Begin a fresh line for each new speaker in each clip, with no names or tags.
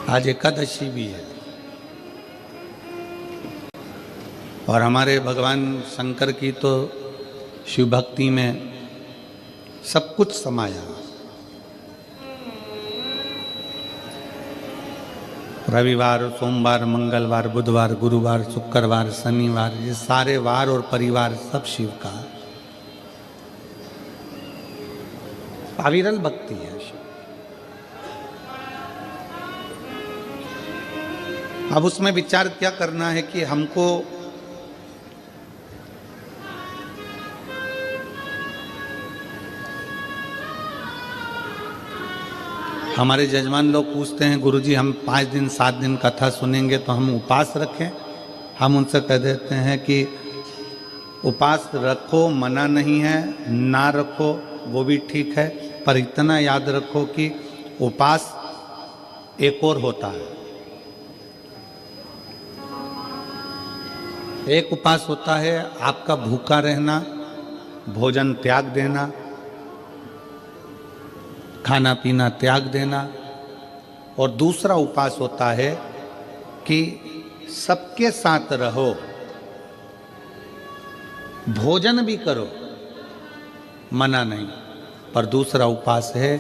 आज एकादशी भी है और हमारे भगवान शंकर की तो शिव भक्ति में सब कुछ समाया। रविवार, सोमवार, मंगलवार, बुधवार, गुरुवार, शुक्रवार, शनिवार, ये सारे वार और परिवार सब शिव का अविरल भक्ति है शिव। अब उसमें विचार क्या करना है कि हमको हमारे जजमान लोग पूछते हैं, गुरुजी हम 5 दिन 7 दिन कथा सुनेंगे तो हम उपवास रखें? हम उनसे कह देते हैं कि उपवास रखो, मना नहीं है, ना रखो वो भी ठीक है, पर इतना याद रखो कि उपवास एक और होता है। एक उपवास होता है आपका भूखा रहना, भोजन त्याग देना, खाना पीना त्याग देना, और दूसरा उपवास होता है कि सबके साथ रहो, भोजन भी करो, मना नहीं, पर दूसरा उपवास है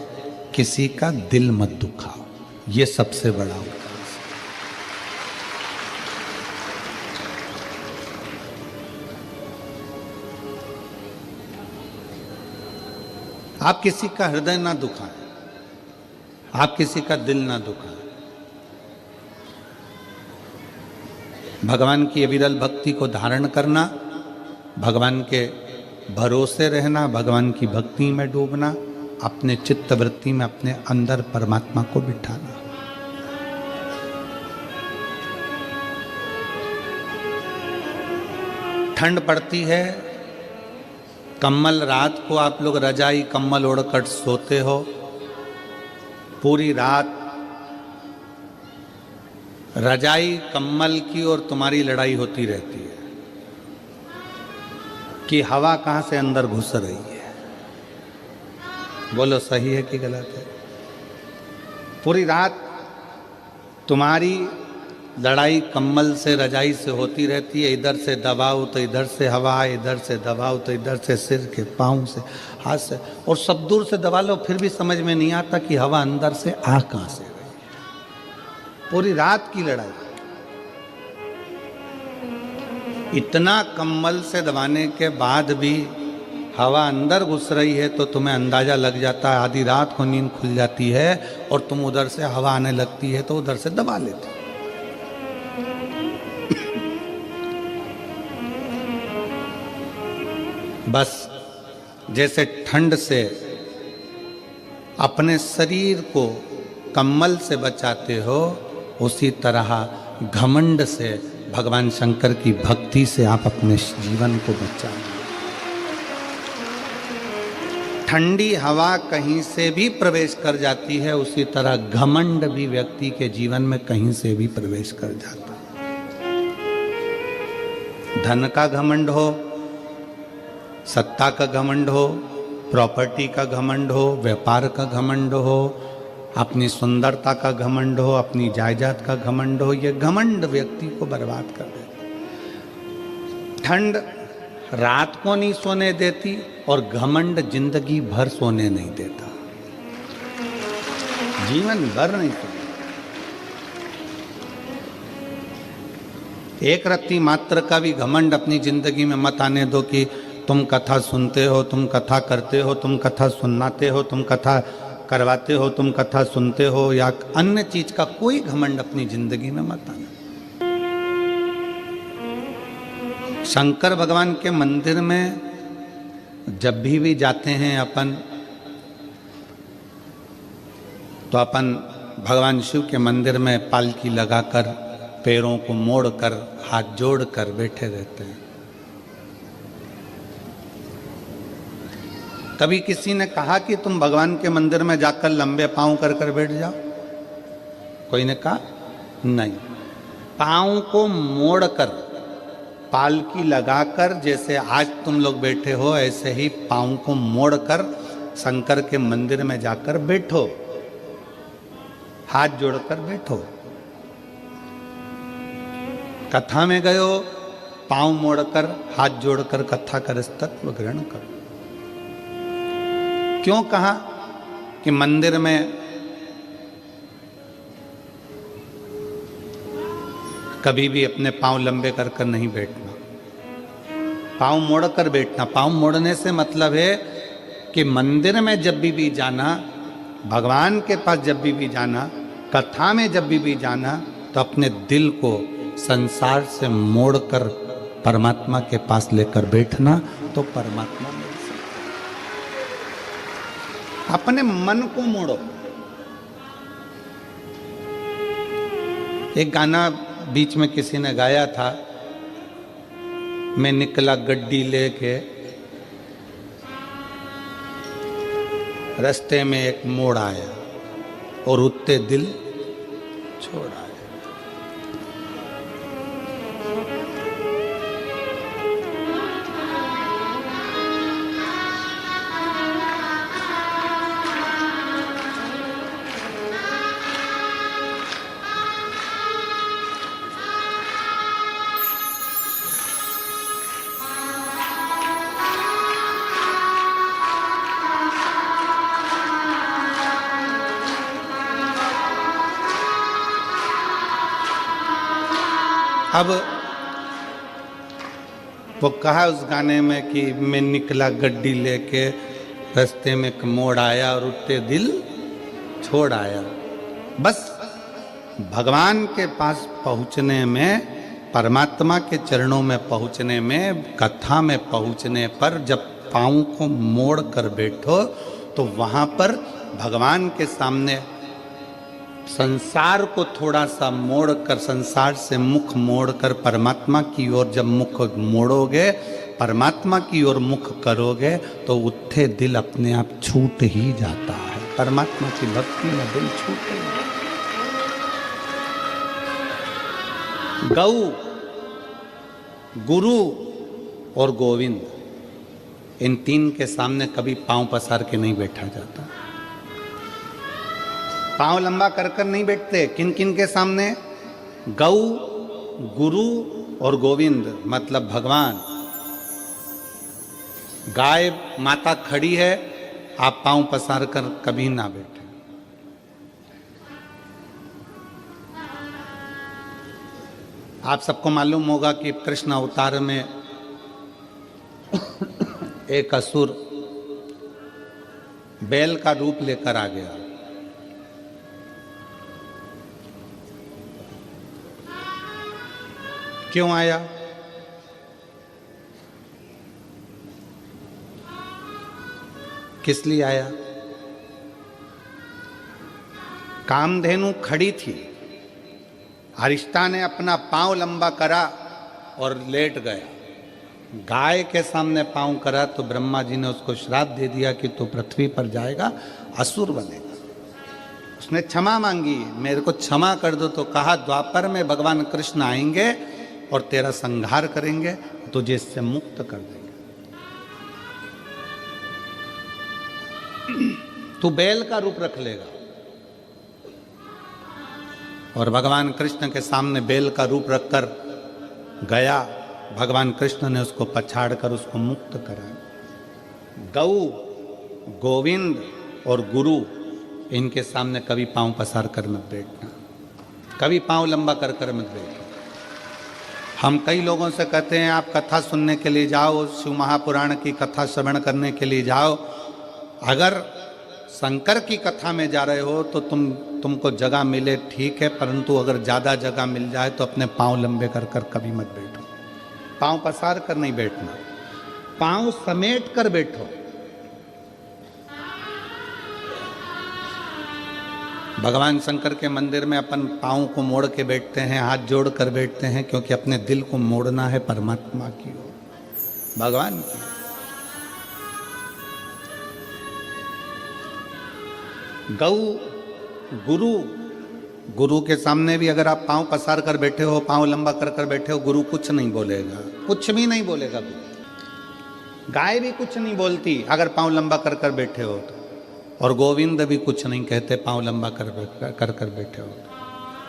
किसी का दिल मत दुखाओ। ये सबसे बड़ा उपवास। आप किसी का हृदय ना दुखाएं, आप किसी का दिल ना दुखाएं। भगवान की अविरल भक्ति को धारण करना, भगवान के भरोसे रहना, भगवान की भक्ति में डूबना, अपने चित्त वृत्ति में अपने अंदर परमात्मा को बिठाना। ठंड पड़ती है, कम्बल, रात को आप लोग रजाई कम्बल ओढ़कर सोते हो, पूरी रात रजाई कम्बल की और तुम्हारी लड़ाई होती रहती है कि हवा कहाँ से अंदर घुस रही है। बोलो सही है कि गलत है? पूरी रात तुम्हारी लड़ाई कम्बल से, रजाई से होती रहती है। इधर से दबाओ तो इधर से हवा, इधर से दबाओ तो इधर से, सिर के पाँव से, हाथ से, और सब दूर से दबा लो फिर भी समझ में नहीं आता कि हवा अंदर से आ कहाँ से रही है। पूरी रात की लड़ाई, इतना कम्बल से दबाने के बाद भी हवा अंदर घुस रही है तो तुम्हें अंदाजा लग जाता है। आधी रात को नींद खुल जाती है और तुम उधर से हवा आने लगती है तो उधर से दबा लेते हो। बस जैसे ठंड से अपने शरीर को कम्बल से बचाते हो, उसी तरह घमंड से, भगवान शंकर की भक्ति से आप अपने जीवन को बचाओ। ठंडी हवा कहीं से भी प्रवेश कर जाती है, उसी तरह घमंड भी व्यक्ति के जीवन में कहीं से भी प्रवेश कर जाता है। धन का घमंड हो, सत्ता का घमंड हो, प्रॉपर्टी का घमंड हो, व्यापार का घमंड हो, अपनी सुंदरता का घमंड हो, अपनी जायदाद का घमंड हो, ये घमंड व्यक्ति को बर्बाद कर देता। ठंड रात को नहीं सोने देती और घमंड जिंदगी भर सोने नहीं देता, जीवन भर नहीं सोने। एक रत्ती मात्र का भी घमंड अपनी जिंदगी में मत आने दो कि तुम कथा सुनते हो, तुम कथा करते हो, तुम कथा सुनाते हो, तुम कथा करवाते हो, तुम कथा सुनते हो, या अन्य चीज का कोई घमंड अपनी जिंदगी में मत आना। शंकर भगवान के मंदिर में जब भी जाते हैं अपन, तो अपन भगवान शिव के मंदिर में पालकी लगाकर, पैरों को मोड़कर, हाथ जोड़कर बैठे रहते हैं। कभी किसी ने कहा कि तुम भगवान के मंदिर में जाकर लंबे पांव कर कर बैठ जाओ? कोई ने कहा नहीं। पांव को मोड़कर, पालकी लगाकर, जैसे आज तुम लोग बैठे हो ऐसे ही पांव को मोड़कर शंकर के मंदिर में जाकर बैठो। हाथ जोड़कर बैठो। कथा में गयो, पांव मोड़कर हाथ जोड़कर कथा कर तत्व ग्रहण करो। क्यों कहा कि मंदिर में कभी भी अपने पांव लंबे कर कर नहीं बैठना, पांव मोड़कर बैठना। पांव मोड़ने से मतलब है कि मंदिर में जब भी जाना, भगवान के पास जब भी जाना, कथा में जब भी जाना, तो अपने दिल को संसार से मोड़कर परमात्मा के पास लेकर बैठना, तो परमात्मा मिल सकता। अपने मन को मोड़ो। एक गाना बीच में किसी ने गाया था, मैं निकला गड्डी लेके, रास्ते में एक मोड़ आया और उत्ते दिल छोड़ आया। अब वो कहा उस गाने में कि मैं निकला गड्डी लेके, रास्ते में एक मोड़ आया और उत्ते दिल छोड़ आया। बस भगवान के पास पहुंचने में, परमात्मा के चरणों में पहुंचने में, कथा में पहुंचने पर जब पाँव को मोड़ कर बैठो तो वहाँ पर भगवान के सामने संसार को थोड़ा सा मोड़कर, संसार से मुख मोड़कर परमात्मा की ओर जब मुख मोड़ोगे, परमात्मा की ओर मुख करोगे, तो उत्थे दिल अपने आप छूट ही जाता है। परमात्मा की भक्ति में दिल छूटे। गौ, गुरु और गोविंद, इन तीन के सामने कभी पांव पसार के नहीं बैठा जाता। पांव लंबा कर कर नहीं बैठते। किन किन के सामने? गौ, गुरु और गोविंद, मतलब भगवान। गाय माता खड़ी है, आप पांव पसार कर कभी ना बैठे। आप सबको मालूम होगा कि कृष्ण अवतार में एक असुर बैल का रूप लेकर आ गया। क्यों आया? किस लिए आया? कामधेनु खड़ी थी, अरिष्टा ने अपना पांव लंबा करा और लेट गया। गाय के सामने पांव करा तो ब्रह्मा जी ने उसको श्राप दे दिया कि तू पृथ्वी पर जाएगा, असुर बनेगा। उसने क्षमा मांगी, मेरे को क्षमा कर दो। तो कहा द्वापर में भगवान कृष्ण आएंगे और तेरा संहार करेंगे, तुझे इससे मुक्त कर देंगे। तू बैल का रूप रख लेगा। और भगवान कृष्ण के सामने बैल का रूप रखकर गया। भगवान कृष्ण ने उसको पछाड़कर उसको मुक्त करा। गौ, गोविंद और गुरु, इनके सामने कभी पांव पसार कर मत बैठना, कभी पांव लंबा कर कर मत बैठना। हम कई लोगों से कहते हैं आप कथा सुनने के लिए जाओ, शिव महापुराण की कथा श्रवण करने के लिए जाओ। अगर शंकर की कथा में जा रहे हो तो तुमको जगह मिले ठीक है, परंतु अगर ज़्यादा जगह मिल जाए तो अपने पांव लंबे कर कर कभी मत बैठो। पांव पसार कर नहीं बैठना, पांव समेट कर बैठो। भगवान शंकर के मंदिर में अपन पाँव को मोड़ के बैठते हैं, हाथ जोड़ कर बैठते हैं, क्योंकि अपने दिल को मोड़ना है परमात्मा की ओर, भगवान की। गौ, गुरु, गुरु के सामने भी अगर आप पाँव पसार कर बैठे हो, पाँव लंबा कर कर बैठे हो, गुरु कुछ नहीं बोलेगा, कुछ भी नहीं बोलेगा गुरु। गाय भी कुछ नहीं बोलती अगर पाँव लंबा कर कर बैठे हो तो। और गोविंद भी कुछ नहीं कहते, पांव लंबा कर बैठे हो।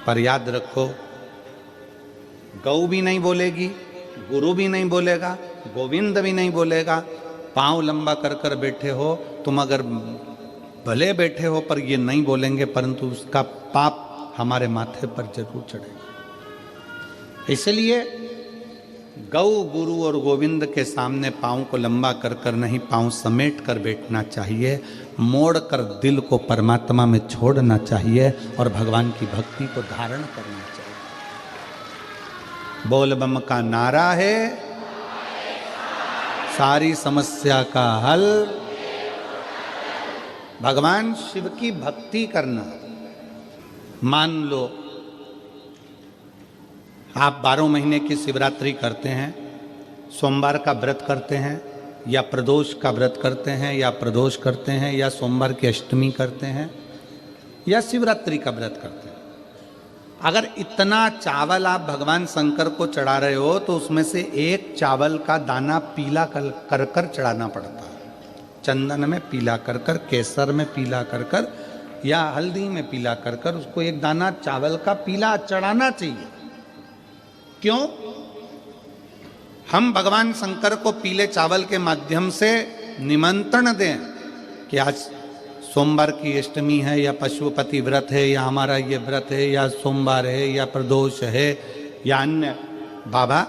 पर याद रखो, गौ भी नहीं बोलेगी, गुरु भी नहीं बोलेगा, गोविंद भी नहीं बोलेगा, पांव लंबा कर बैठे हो तुम। अगर भले बैठे हो पर ये नहीं बोलेंगे, परंतु उसका पाप हमारे माथे पर जरूर चढ़ेगा। इसलिए गौ, गुरु और गोविंद के सामने पांव को लंबा कर नहीं, पांव समेट कर बैठना चाहिए, मोड़ कर दिल को परमात्मा में छोड़ना चाहिए और भगवान की भक्ति को धारण करना चाहिए। बोल बम का नारा है, सारी समस्या का हल भगवान शिव की भक्ति करना। मान लो आप 12 महीने की शिवरात्रि करते हैं, सोमवार का व्रत करते हैं, या प्रदोष का व्रत करते हैं, या प्रदोष करते हैं, या सोमवार की अष्टमी करते हैं, या शिवरात्रि का व्रत करते हैं। अगर इतना चावल आप भगवान शंकर को चढ़ा रहे हो तो उसमें से एक चावल का दाना पीला कर चढ़ाना पड़ता है। चंदन में पीला कर, केसर में पीला कर, या हल्दी में पीला कर उसको एक दाना चावल का पीला चढ़ाना चाहिए। क्यों? हम भगवान शंकर को पीले चावल के माध्यम से निमंत्रण दें कि आज सोमवार की अष्टमी है, या पशुपति व्रत है, या हमारा ये व्रत है, या सोमवार है, या प्रदोष है, या अन्य, बाबा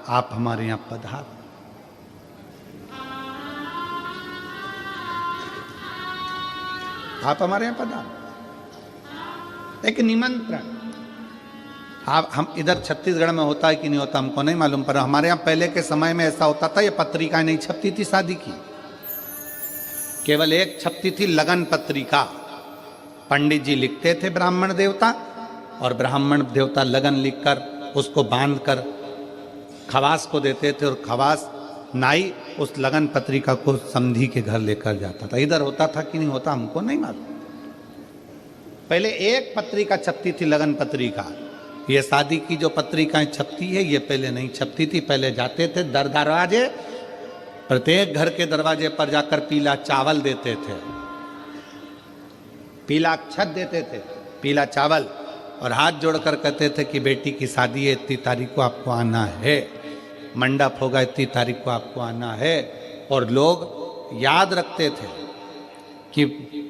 आप हमारे यहाँ पधारो। आप हमारे यहाँ पधारो, एक निमंत्रण। आप हम इधर छत्तीसगढ़ में होता है कि नहीं होता हमको नहीं मालूम, पर हमारे यहाँ पहले के समय में ऐसा होता था, ये पत्रिका नहीं छपती थी शादी की, केवल एक छपती थी लगन पत्रिका। पंडित जी लिखते थे ब्राह्मण देवता, और ब्राह्मण देवता लगन लिखकर उसको बांधकर खवास को देते थे, और खवास नाई उस लगन पत्रिका को समधी के घर लेकर जाता था। इधर होता था कि नहीं होता हमको नहीं मालूम। पहले एक पत्रिका छपती थी, लगन पत्रिका। ये शादी की जो पत्रिकाएं छपती है ये पहले नहीं छपती थी। पहले जाते थे दरवाजे, प्रत्येक घर के दरवाजे पर जाकर पीला चावल देते थे, पीला अक्षत देते थे, पीला चावल, और हाथ जोड़कर कहते थे कि बेटी की शादी है, इतनी तारीख को आपको आना है, मंडप होगा, इतनी तारीख को आपको आना है। और लोग याद रखते थे कि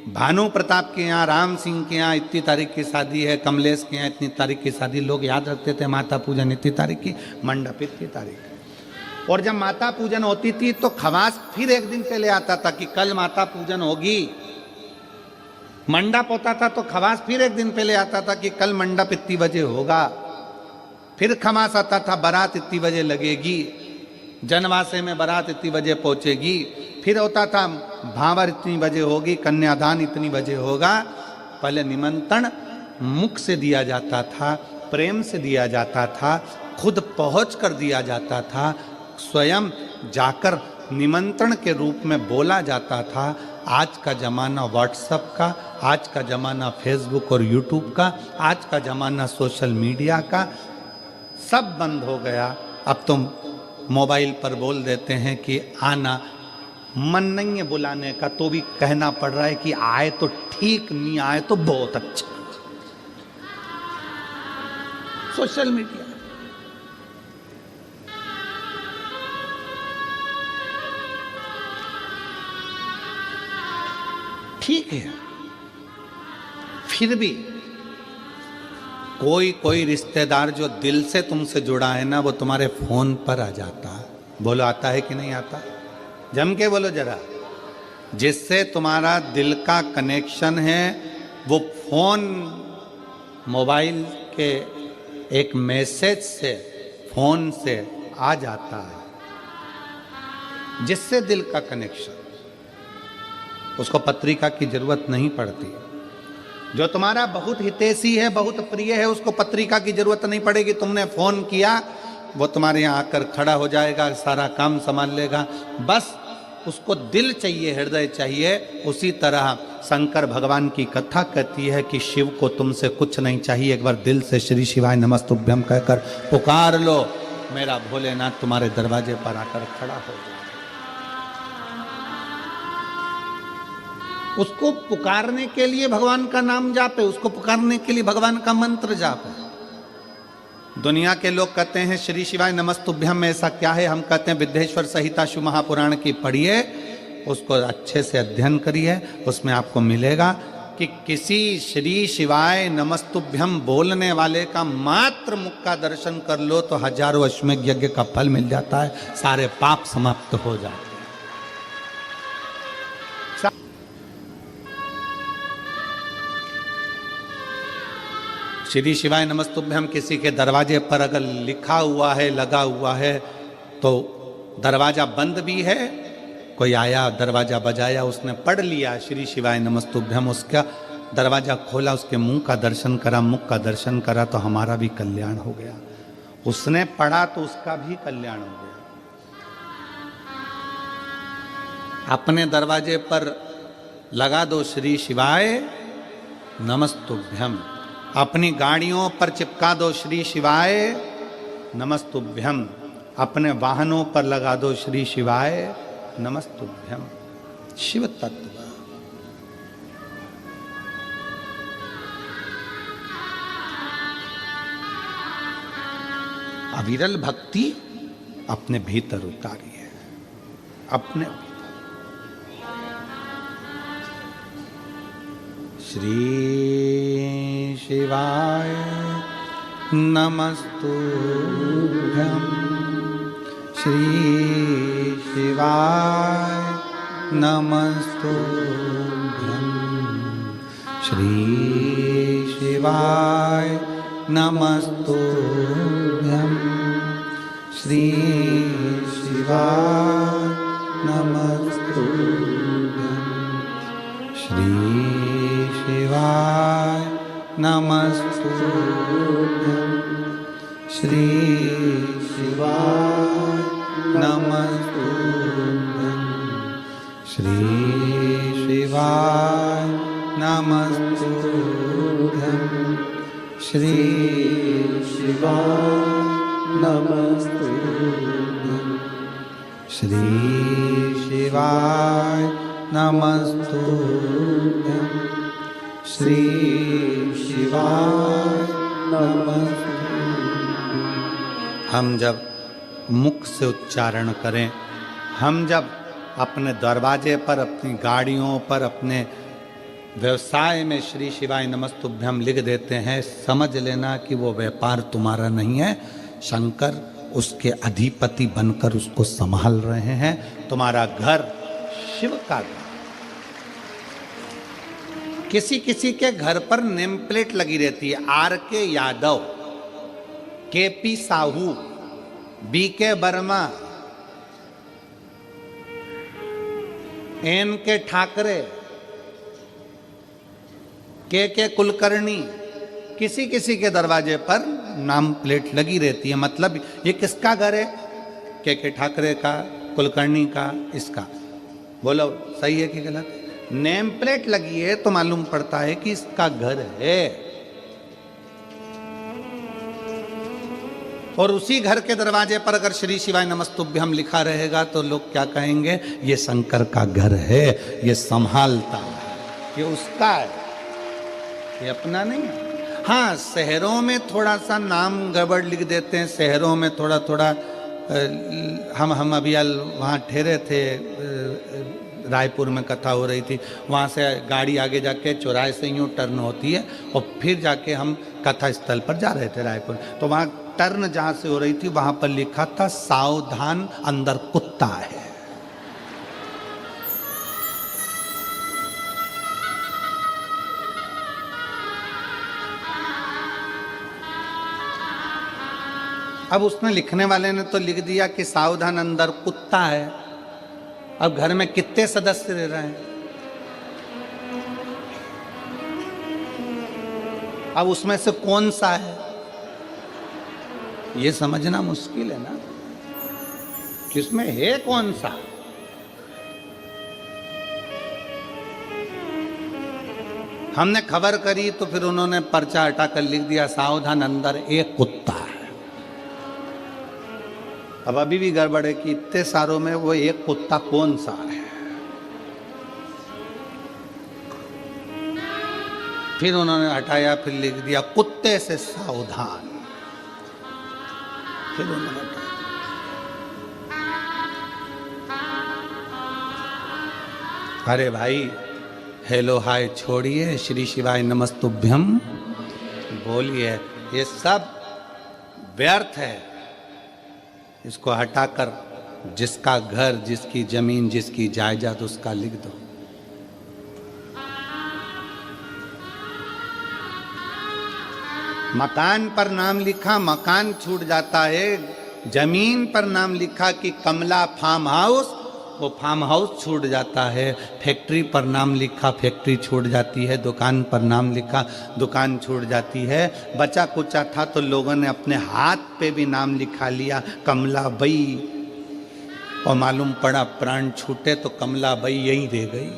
भानु प्रताप के यहाँ, राम सिंह के यहाँ इतनी तारीख की शादी है, कमलेश के यहाँ इतनी तारीख की शादी, लोग याद रखते थे। माता पूजन इतनी तारीख की, मंडप इतनी तारीख। और जब माता पूजन होती थी तो खवास फिर एक दिन पहले आता था कि कल माता पूजन होगी। मंडप होता था तो खवास फिर एक दिन पहले आता था कि कल मंडप इतनी बजे होगा। फिर खवास आता था, बारात इतनी बजे लगेगी, जनवासे में बारात इतनी बजे पहुंचेगी। फिर होता था भावर इतनी बजे होगी, कन्यादान इतनी बजे होगा। पहले निमंत्रण मुख से दिया जाता था, प्रेम से दिया जाता था, खुद पहुंच कर दिया जाता था, स्वयं जाकर निमंत्रण के रूप में बोला जाता था। आज का ज़माना व्हाट्सएप का, आज का ज़माना फेसबुक और यूट्यूब का, आज का ज़माना सोशल मीडिया का, सब बंद हो गया। अब तुम मोबाइल पर बोल देते हैं कि आना, मन नहीं है बुलाने का तो भी कहना पड़ रहा है कि आए तो ठीक, नहीं आए तो बहुत अच्छा। सोशल मीडिया ठीक है, फिर भी कोई रिश्तेदार जो दिल से तुमसे जुड़ा है ना, वो तुम्हारे फोन पर आ जाता है। बोलो आता है कि नहीं आता? जम के बोलो जरा। जिससे तुम्हारा दिल का कनेक्शन है वो फोन, मोबाइल के एक मैसेज से, फोन से आ जाता है। जिससे दिल का कनेक्शन, उसको पत्रिका की जरूरत नहीं पड़ती। जो तुम्हारा बहुत हितैषी है, बहुत प्रिय है, उसको पत्रिका की जरूरत नहीं पड़ेगी। तुमने फोन किया, वो तुम्हारे यहाँ आकर खड़ा हो जाएगा, सारा काम संभाल लेगा। बस उसको दिल चाहिए, हृदय चाहिए। उसी तरह शंकर भगवान की कथा कहती है कि शिव को तुमसे कुछ नहीं चाहिए, एक बार दिल से श्री शिवाय नमस्तुभ्यम कहकर पुकार लो, मेरा भोलेनाथ तुम्हारे दरवाजे पर आकर खड़ा हो जाए। उसको पुकारने के लिए भगवान का नाम जापे, उसको पुकारने के लिए भगवान का मंत्र जापे। दुनिया के लोग कहते हैं श्री शिवाय नमस्तुभ्यम में ऐसा क्या है, हम कहते हैं विद्येश्वर संहिता शिव महापुराण की पढ़िए, उसको अच्छे से अध्ययन करिए, उसमें आपको मिलेगा कि किसी श्री शिवाय नमस्तुभ्यम बोलने वाले का मात्र मुख का दर्शन कर लो तो हजारों अश्वमेध यज्ञ का फल मिल जाता है, सारे पाप समाप्त हो जाते हैं। श्री शिवाय नमस्तुभ्यम किसी के दरवाजे पर अगर लिखा हुआ है, लगा हुआ है, तो दरवाजा बंद भी है, कोई आया दरवाजा बजाया, उसने पढ़ लिया श्री शिवाय नमस्तुभ्यम, उसका दरवाजा खोला, उसके मुंह का दर्शन करा, मुख का दर्शन करा, तो हमारा भी कल्याण हो गया। उसने पढ़ा तो उसका भी कल्याण हो गया। अपने दरवाजे पर लगा दो श्री शिवाय नमस्तुभ्यम, अपनी गाड़ियों पर चिपका दो श्री शिवाय नमस्तुभ्यम, अपने वाहनों पर लगा दो श्री शिवाय नमस्तुभ्यम। शिव तत्व अविरल भक्ति अपने भीतर उतारिए, अपने श्री शिवाय नमस्तुभ्यम, श्री शिवाय नमस्तुभ्यम, श्री शिवाय नमस्तुभ्यम, श्री शिवाय नमस्तुभ्यम, श्री शिवाय नमस्तुभ्यम, श्री शिवाय नमस्तुभ्यम, श्री शिवाय नमस्तुभ्यम, श्री शिवाय नमस्तुभ्यम, श्री शिवाय नमस्तुभ्यम, श्री शिवाय नमस्तुभ्यम। हम जब मुख से उच्चारण करें, हम जब अपने दरवाजे पर, अपनी गाड़ियों पर, अपने व्यवसाय में श्री शिवाय नमस्तुभ्यम लिख देते हैं, समझ लेना कि वो व्यापार तुम्हारा नहीं है, शंकर उसके अधिपति बनकर उसको संभाल रहे हैं। तुम्हारा घर शिव का घर। किसी किसी के घर पर नेम प्लेट लगी रहती है, R.K. Yadav, K.P. Sahu, B.K. Verma, N.K. Thackeray, K.K. Kulkarni, किसी किसी के दरवाजे पर नाम प्लेट लगी रहती है। मतलब ये किसका घर है? K.K. ठाकरे का, कुलकर्णी का, इसका। बोलो सही है कि गलत? नेम प्लेट लगी है तो मालूम पड़ता है कि इसका घर है। और उसी घर के दरवाजे पर अगर श्री शिवाय नमस्तुभ्यम लिखा रहेगा तो लोग क्या कहेंगे? ये शंकर का घर है, ये संभालता है, ये उसका है, ये अपना नहीं है। हाँ, शहरों में थोड़ा सा नाम गड़बड़ लिख देते हैं, शहरों में थोड़ा थोड़ा। हम अभी वहाँ ठहरे थे, रायपुर में कथा हो रही थी, वहाँ से गाड़ी आगे जाके चौराहे से यूँ टर्न होती है और फिर जाके हम कथा स्थल पर जा रहे थे रायपुर। तो वहाँ टर्न जहाँ से हो रही थी वहाँ पर लिखा था सावधान अंदर कुत्ता है। अब उसने लिखने वाले ने तो लिख दिया कि सावधान अंदर कुत्ता है। अब घर में कितने सदस्य रह रहे हैं? अब उसमें से कौन सा है ये समझना मुश्किल है ना, किसमें है कौन सा। हमने खबर करी तो फिर उन्होंने पर्चा हटाकर लिख दिया सावधान अंदर एक कुत्ता है। अब अभी भी गड़बड़ है कि इतने सारों में वो एक कुत्ता कौन सा है। फिर उन्होंने हटाया, फिर लिख दिया कुत्ते से सावधान। फिर उन्होंने हटाया। अरे भाई, हेलो हाय छोड़िए, श्री शिवाय नमस्तुभ्यम बोलिए, ये सब व्यर्थ है। इसको हटाकर जिसका घर, जिसकी जमीन, जिसकी जायदाद, उसका लिख दो। मकान पर नाम लिखा, मकान छूट जाता है। जमीन पर नाम लिखा कि कमला फार्म हाउस, वो फार्म हाउस छूट जाता है। फैक्ट्री पर नाम लिखा, फैक्ट्री छूट जाती है। दुकान पर नाम लिखा, दुकान छूट जाती है। बचा कुचा था तो लोगों ने अपने हाथ पे भी नाम लिखा लिया, कमला बई, और मालूम पड़ा प्राण छूटे तो कमला बई यहीं रह गई।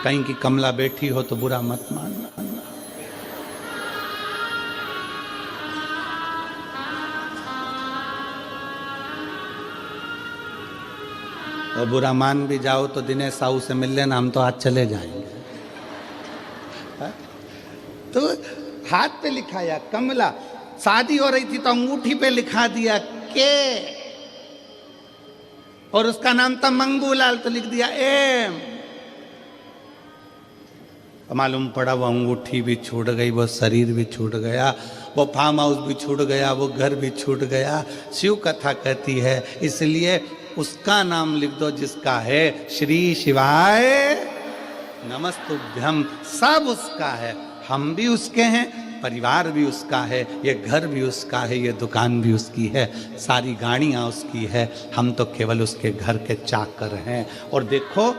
कहीं की कमला बैठी हो तो बुरा मत मानना। और बुरा मान भी जाओ तो दिनेश साहू से मिल लेना, हम तो आज चले जाएंगे। तो हाथ पे लिखाया कमला, शादी हो रही थी तो अंगूठी पे लिखा दिया के, और उसका नाम था मंगूलाल तो लिख दिया एम। मालूम पड़ा वो अंगूठी भी छूट गई, वो शरीर भी छूट गया, वो फार्म हाउस भी छूट गया, वो घर भी छूट गया। शिव कथा कहती है इसलिए उसका नाम लिख दो जिसका है, श्री शिवाय नमस्तुभ्यम। सब उसका है, हम भी उसके हैं, परिवार भी उसका है, ये घर भी उसका है, ये दुकान भी उसकी है, सारी गाड़ियाँ उसकी है। हम तो केवल उसके घर के चाकर हैं। और देखो,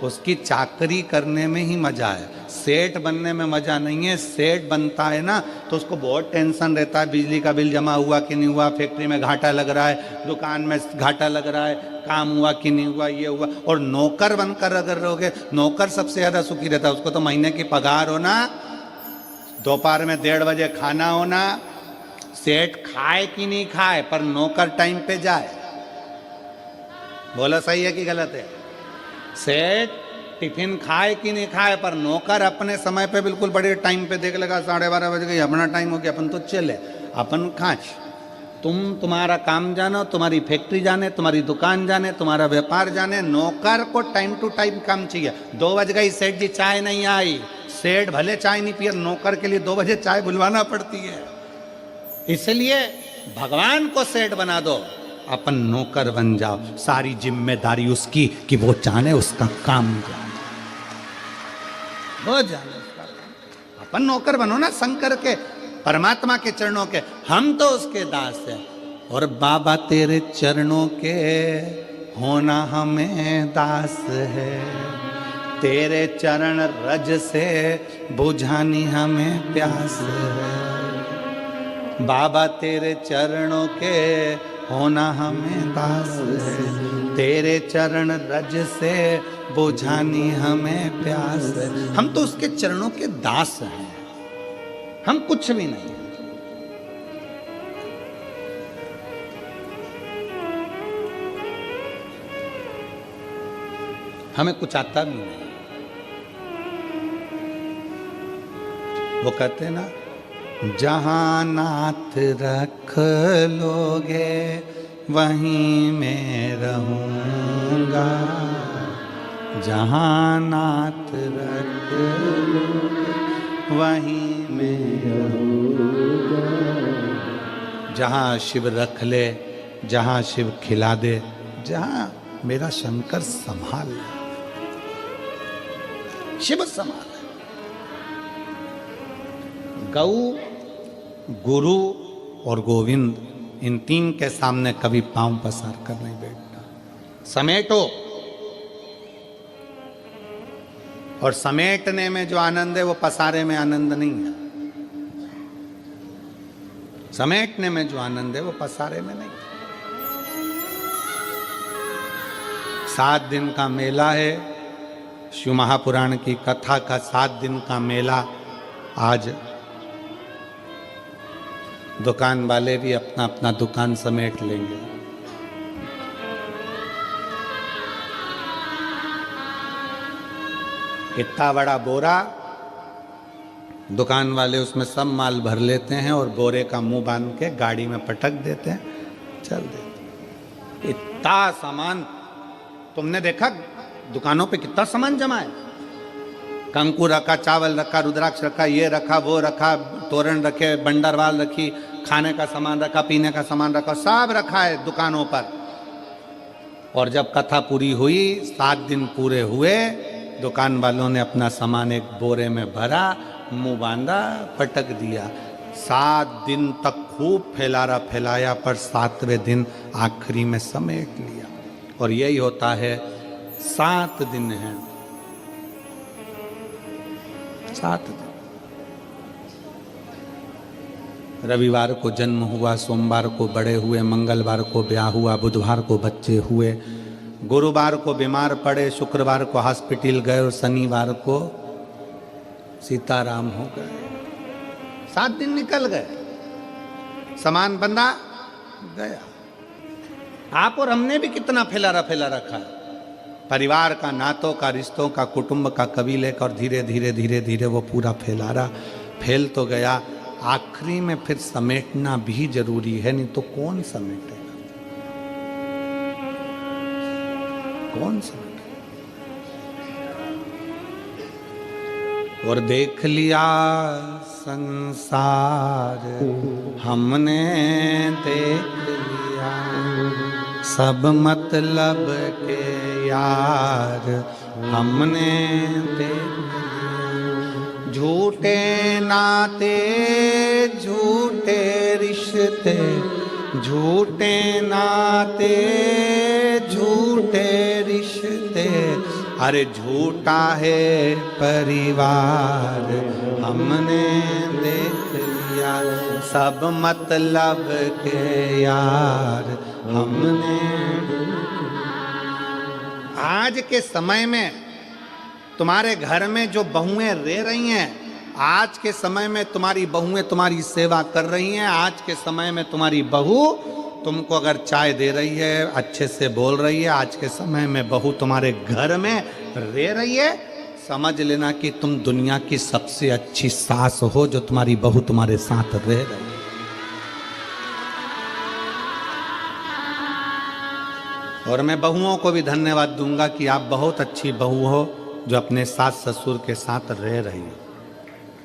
उसकी चाकरी करने में ही मजा है, सेठ बनने में मजा नहीं है। सेठ बनता है ना तो उसको बहुत टेंशन रहता है, बिजली का बिल जमा हुआ कि नहीं हुआ, फैक्ट्री में घाटा लग रहा है, दुकान में घाटा लग रहा है, काम हुआ कि नहीं हुआ, ये हुआ। और नौकर बनकर अगर रहोगे, नौकर सबसे ज्यादा सुखी रहता है। उसको तो महीने की पगार होना, दोपहर में 1:30 बजे खाना होना, सेठ खाए कि नहीं खाए पर नौकर टाइम पे जाए। बोला सही है कि गलत है? सेठ टिफिन खाए कि नहीं खाए पर नौकर अपने समय पे बिल्कुल बड़े टाइम पे देख लेगा, 12:30 बज गई, अपना टाइम हो गया, अपन तो चले, अपन खाए। तुम्हारा काम जानो, तुम्हारी फैक्ट्री जाने, तुम्हारी दुकान जाने, तुम्हारा व्यापार जाने, नौकर को टाइम टू टाइम काम चाहिए। 2 बज गई, सेठ जी चाय नहीं आई, सेठ भले चाय नहीं पिए, नौकर के लिए 2 बजे चाय बुलवाना पड़ती है। इसलिए भगवान को सेठ बना दो, अपन नौकर बन जाओ, सारी जिम्मेदारी उसकी कि वो जाने उसका काम जाने, वो जाने उसका काम। अपन नौकर बनो ना शंकर के, परमात्मा के चरणों के, हम तो उसके दास हैं। और बाबा तेरे चरणों के होना हमें दास है, तेरे चरण रज से बुझानी हमें प्यास है। बाबा तेरे चरणों के होना हमें दास है, तेरे चरण रज से बुझानी हमें प्यास है। हम तो उसके चरणों के दास हैं, हम कुछ भी नहीं। हमें कुछ आता भी नहीं। वो कहते ना, जहाँ नाथ रख लोगे वहीं मैं रहूँगा, जहाँ नाथ रख लोगे वहीं मैं रहूँगा। जहाँ शिव रख ले, जहाँ शिव खिला दे, जहाँ मेरा शंकर संभाल ले, शिव संभाल। गौ, गुरु और गोविंद, इन 3 के सामने कभी पांव पसार कर नहीं बैठना। समेटो, और समेटने में जो आनंद है वो पसारे में आनंद नहीं है। समेटने में जो आनंद है वो पसारे में नहीं। 7 दिन का मेला है, शिव महापुराण की कथा का 7 दिन का मेला। आज दुकान वाले भी अपना अपना दुकान समेट लेंगे। इतना बड़ा बोरा, दुकान वाले उसमें सब माल भर लेते हैं और बोरे का मुंह बांध के गाड़ी में पटक देते हैं, चल देते। इतना सामान तुमने देखा दुकानों पे कितना सामान जमा है। कंकु रखा, चावल रखा, रुद्राक्ष रखा, ये रखा, वो रखा, तोरण रखे, बंडरवाल रखी, खाने का सामान रखा, पीने का सामान रखा, सब रखा है दुकानों पर। और जब कथा पूरी हुई, 7 दिन पूरे हुए, दुकान वालों ने अपना सामान एक बोरे में भरा, मुंह बांधा, पटक दिया। 7 दिन तक खूब फैलाया, पर 7वें दिन आखिरी में समेट लिया। और यही होता है, 7 दिन है, 7 दिन। रविवार को जन्म हुआ, सोमवार को बड़े हुए, मंगलवार को ब्याह हुआ, बुधवार को बच्चे हुए, गुरुवार को बीमार पड़े, शुक्रवार को हॉस्पिटल गए और शनिवार को सीताराम हो गए। 7 दिन निकल गए, सामान बंधा गया। आप और हमने भी कितना फैला रखा है, परिवार का, नातों का, रिश्तों का, कुटुंब का, कबीले का, और धीरे धीरे वो पूरा फैल तो गया। आखिरी में फिर समेटना भी जरूरी है, नहीं तो कौन समेटेगा, कौन समेटेगा। और देख लिया संसार हमने, देख लिया सब मतलब के यार हमने देख लिया। झूठे नाते, झूठे रिश्ते, झूठे नाते, झूठे रिश्ते, अरे झूठा है परिवार हमने देख लिया। सब मतलब के यार हमने। आज के समय में तुम्हारे घर में जो बहुएं रह रही हैं, आज के समय में तुम्हारी बहुएं तुम्हारी सेवा कर रही हैं। आज के समय में तुम्हारी बहू तुमको अगर चाय दे रही है, अच्छे से बोल रही है, आज के समय में बहू तुम्हारे घर में रह रही है, समझ लेना कि तुम दुनिया की सबसे अच्छी सास हो, जो तुम्हारी बहू तुम्हारे साथ रह रही है। और मैं बहुओं को भी धन्यवाद दूंगा कि आप बहुत अच्छी बहू हो, जो अपने सास ससुर के साथ रह रही हो।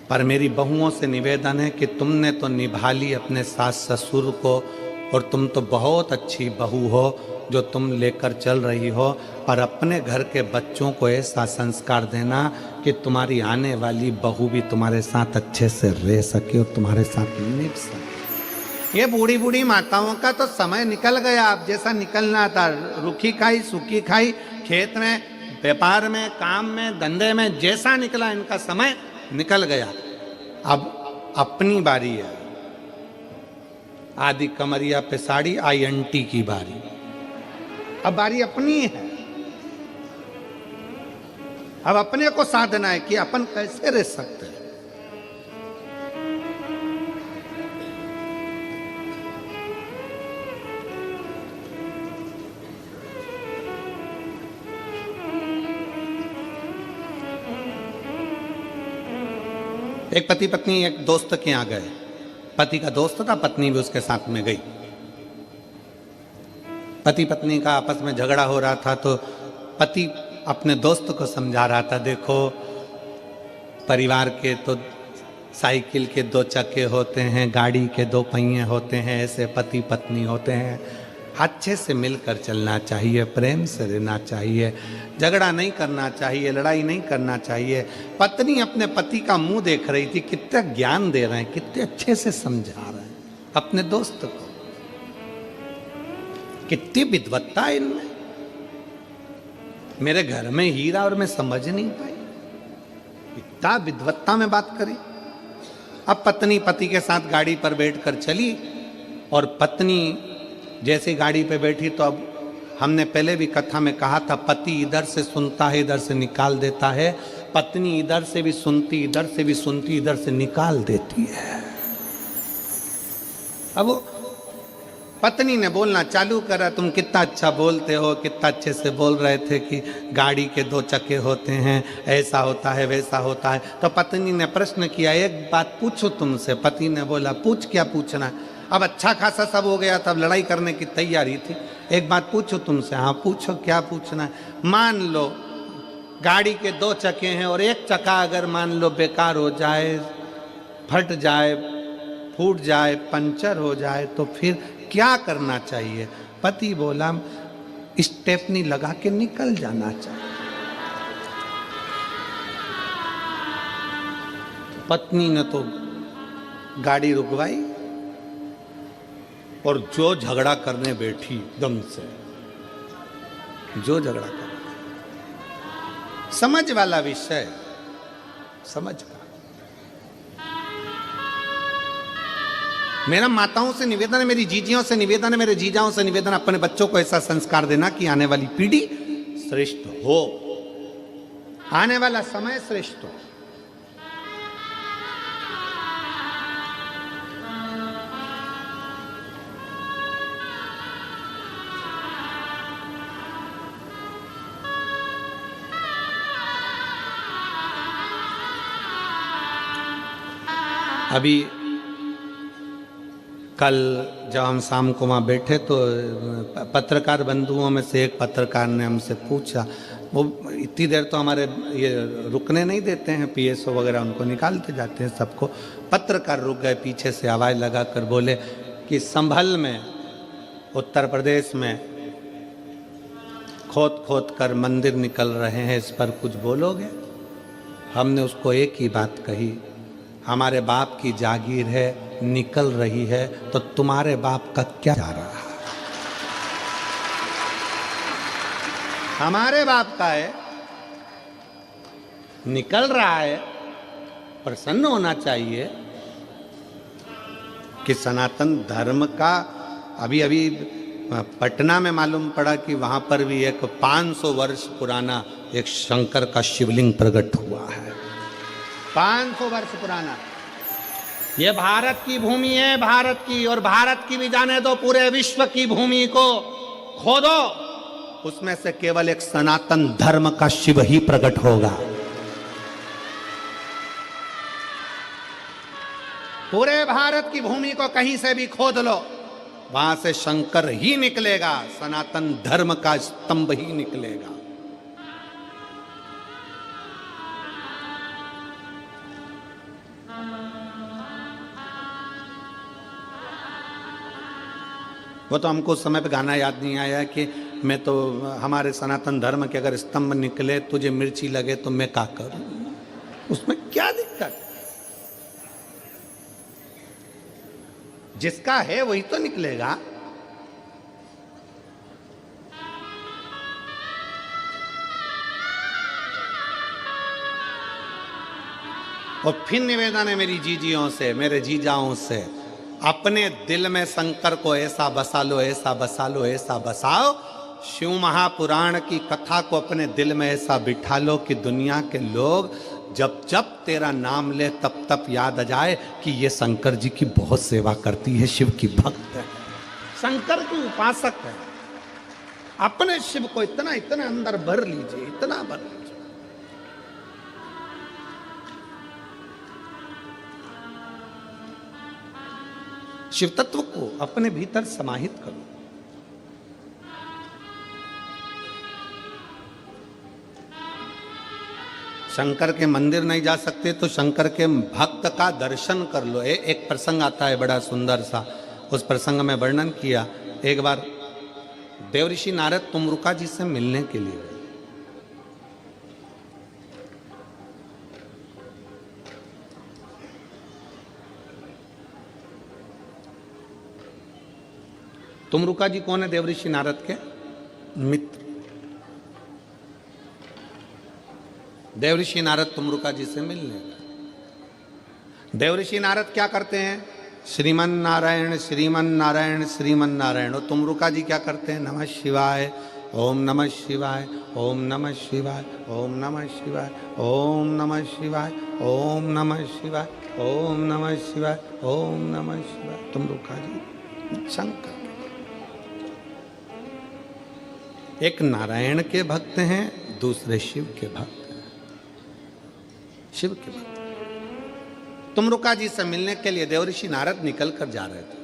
पर मेरी बहुओं से निवेदन है कि तुमने तो निभा ली अपने सास ससुर को, और तुम तो बहुत अच्छी बहू हो जो तुम लेकर चल रही हो, पर अपने घर के बच्चों को ऐसा संस्कार देना कि तुम्हारी आने वाली बहू भी तुम्हारे साथ अच्छे से रह सके और तुम्हारे साथ निभ सके। ये बूढ़ी बूढ़ी माताओं का तो समय निकल गया, अब जैसा निकलना था। रूखी खाई सूखी खाई, खेत में, व्यापार में, काम में, धंधे में, जैसा निकला इनका समय निकल गया। अब अपनी बारी है। आदि कमरिया पे साड़ी, आई आंटी की बारी। अब बारी अपनी है। अब अपने को साधना है कि अपन कैसे रह सकते हैं। एक पति पत्नी एक दोस्त के यहाँ गए। पति का दोस्त था, पत्नी भी उसके साथ में गई। पति पत्नी का आपस में झगड़ा हो रहा था, तो पति अपने दोस्त को समझा रहा था, देखो परिवार के तो साइकिल के 2 चक्के होते हैं, गाड़ी के 2 पहिए होते हैं, ऐसे पति पत्नी होते हैं। अच्छे से मिलकर चलना चाहिए, प्रेम से रहना चाहिए, झगड़ा नहीं करना चाहिए, लड़ाई नहीं करना चाहिए। पत्नी अपने पति का मुंह देख रही थी, कितना ज्ञान दे रहे हैं, कितने अच्छे से समझा रहे हैं अपने दोस्त को, कितनी विद्वत्ता है इनमें। मेरे घर में हीरा और मैं समझ नहीं पाई, इतना विद्वत्ता में बात करी। अब पत्नी पति के साथ गाड़ी पर बैठकर चली, और पत्नी जैसे गाड़ी पे बैठी, तो अब हमने पहले भी कथा में कहा था, पति इधर से सुनता है, इधर से निकाल देता है। पत्नी इधर से भी सुनती, इधर से भी सुनती, इधर से निकाल देती है। अब पत्नी ने बोलना चालू करा, तुम कितना अच्छा बोलते हो, कितना अच्छे से बोल रहे थे कि गाड़ी के 2 चक्के होते हैं, ऐसा होता है वैसा होता है। तो पत्नी ने प्रश्न किया, एक बात पूछो तुमसे। पति ने बोला, पूछ, क्या पूछना है? अब अच्छा खासा सब हो गया, तब लड़ाई करने की तैयारी थी। एक बात पूछो तुमसे। हाँ पूछो, क्या पूछना है? मान लो गाड़ी के 2 चक्के हैं और एक चक्का अगर मान लो बेकार हो जाए, फट जाए, फूट जाए, पंचर हो जाए, तो फिर क्या करना चाहिए? पति बोला, स्टेपनी लगा के निकल जाना चाहिए। पत्नी ने तो गाड़ी रुकवाई और जो झगड़ा करने बैठी दम से, जो झगड़ा कर, समझ वाला विषय, समझ का। मेरा माताओं से निवेदन है, मेरी जीजियों से निवेदन है, मेरे जीजाओं से निवेदन, अपने बच्चों को ऐसा संस्कार देना कि आने वाली पीढ़ी श्रेष्ठ हो, आने वाला समय श्रेष्ठ हो। अभी कल जब हम शाम को वहाँ बैठे तो पत्रकार बंधुओं में से एक पत्रकार ने हमसे पूछा, वो इतनी देर तो हमारे ये रुकने नहीं देते हैं, पीएसओ वगैरह उनको निकालते जाते हैं सबको। पत्रकार रुक गए, पीछे से आवाज़ लगा कर बोले कि संभल में उत्तर प्रदेश में खोद खोद कर मंदिर निकल रहे हैं, इस पर कुछ बोलोगे? हमने उसको एक ही बात कही, हमारे बाप की जागीर है, निकल रही है, तो तुम्हारे बाप का क्या जा रहा है? हमारे बाप का है, निकल रहा है, प्रसन्न होना चाहिए कि सनातन धर्म का। अभी अभी पटना में मालूम पड़ा कि वहां पर भी एक 500 वर्ष पुराना एक शंकर का शिवलिंग प्रकट हुआ है। 500 वर्ष पुराना। ये भारत की भूमि है, भारत की, और भारत की भी जाने दो, पूरे विश्व की भूमि को खोदो, उसमें से केवल एक सनातन धर्म का शिव ही प्रकट होगा। पूरे भारत की भूमि को कहीं से भी खोद लो, वहां से शंकर ही निकलेगा, सनातन धर्म का स्तंभ ही निकलेगा। वो तो हमको उस समय पे गाना याद नहीं आया कि मैं तो, हमारे सनातन धर्म के अगर स्तंभ निकले, तुझे मिर्ची लगे तो मैं क्या करूं? उसमें क्या दिक्कत? जिसका है वही तो निकलेगा। और फिर निवेदन है मेरी जीजियों से, मेरे जीजाओं से, अपने दिल में शंकर को ऐसा बसा लो, ऐसा बसा लो, ऐसा बसाओ, शिव महापुराण की कथा को अपने दिल में ऐसा बिठा लो कि दुनिया के लोग जब जब तेरा नाम ले तब तब याद आ जाए कि ये शंकर जी की बहुत सेवा करती है, शिव की भक्त है, शंकर की उपासक है। अपने शिव को इतना इतना अंदर भर लीजिए, इतना भर लीजिए। शिव तत्व को अपने भीतर समाहित करो। शंकर के मंदिर नहीं जा सकते तो शंकर के भक्त का दर्शन कर लो। एक प्रसंग आता है बड़ा सुंदर सा, उस प्रसंग में वर्णन किया। एक बार देवऋषि नारद तुमरुका जी से मिलने के लिए, तुमरुका जी कौन है? देवऋषि नारद के मित्र। देवऋषि नारद तुमरुका जी से मिलने गए। देवऋषि नारद क्या करते हैं? श्रीमन नारायण श्रीमन नारायण श्रीमन नारायण। और तुमरुका जी क्या करते हैं? नमः शिवाय, ओम नमः शिवाय, ओम नमः शिवाय, ओम नमः शिवाय, ओम नमः शिवाय, ओम नमः शिवाय, ओम नमः शिवाय, ओम नमः शिवाय। तुमरुका जी शंकर। एक नारायण के भक्त हैं, दूसरे शिव के भक्त हैं। शिव के भक्त। तुमरुका जी से मिलने के लिए देवऋषि नारद निकल कर जा रहे थे।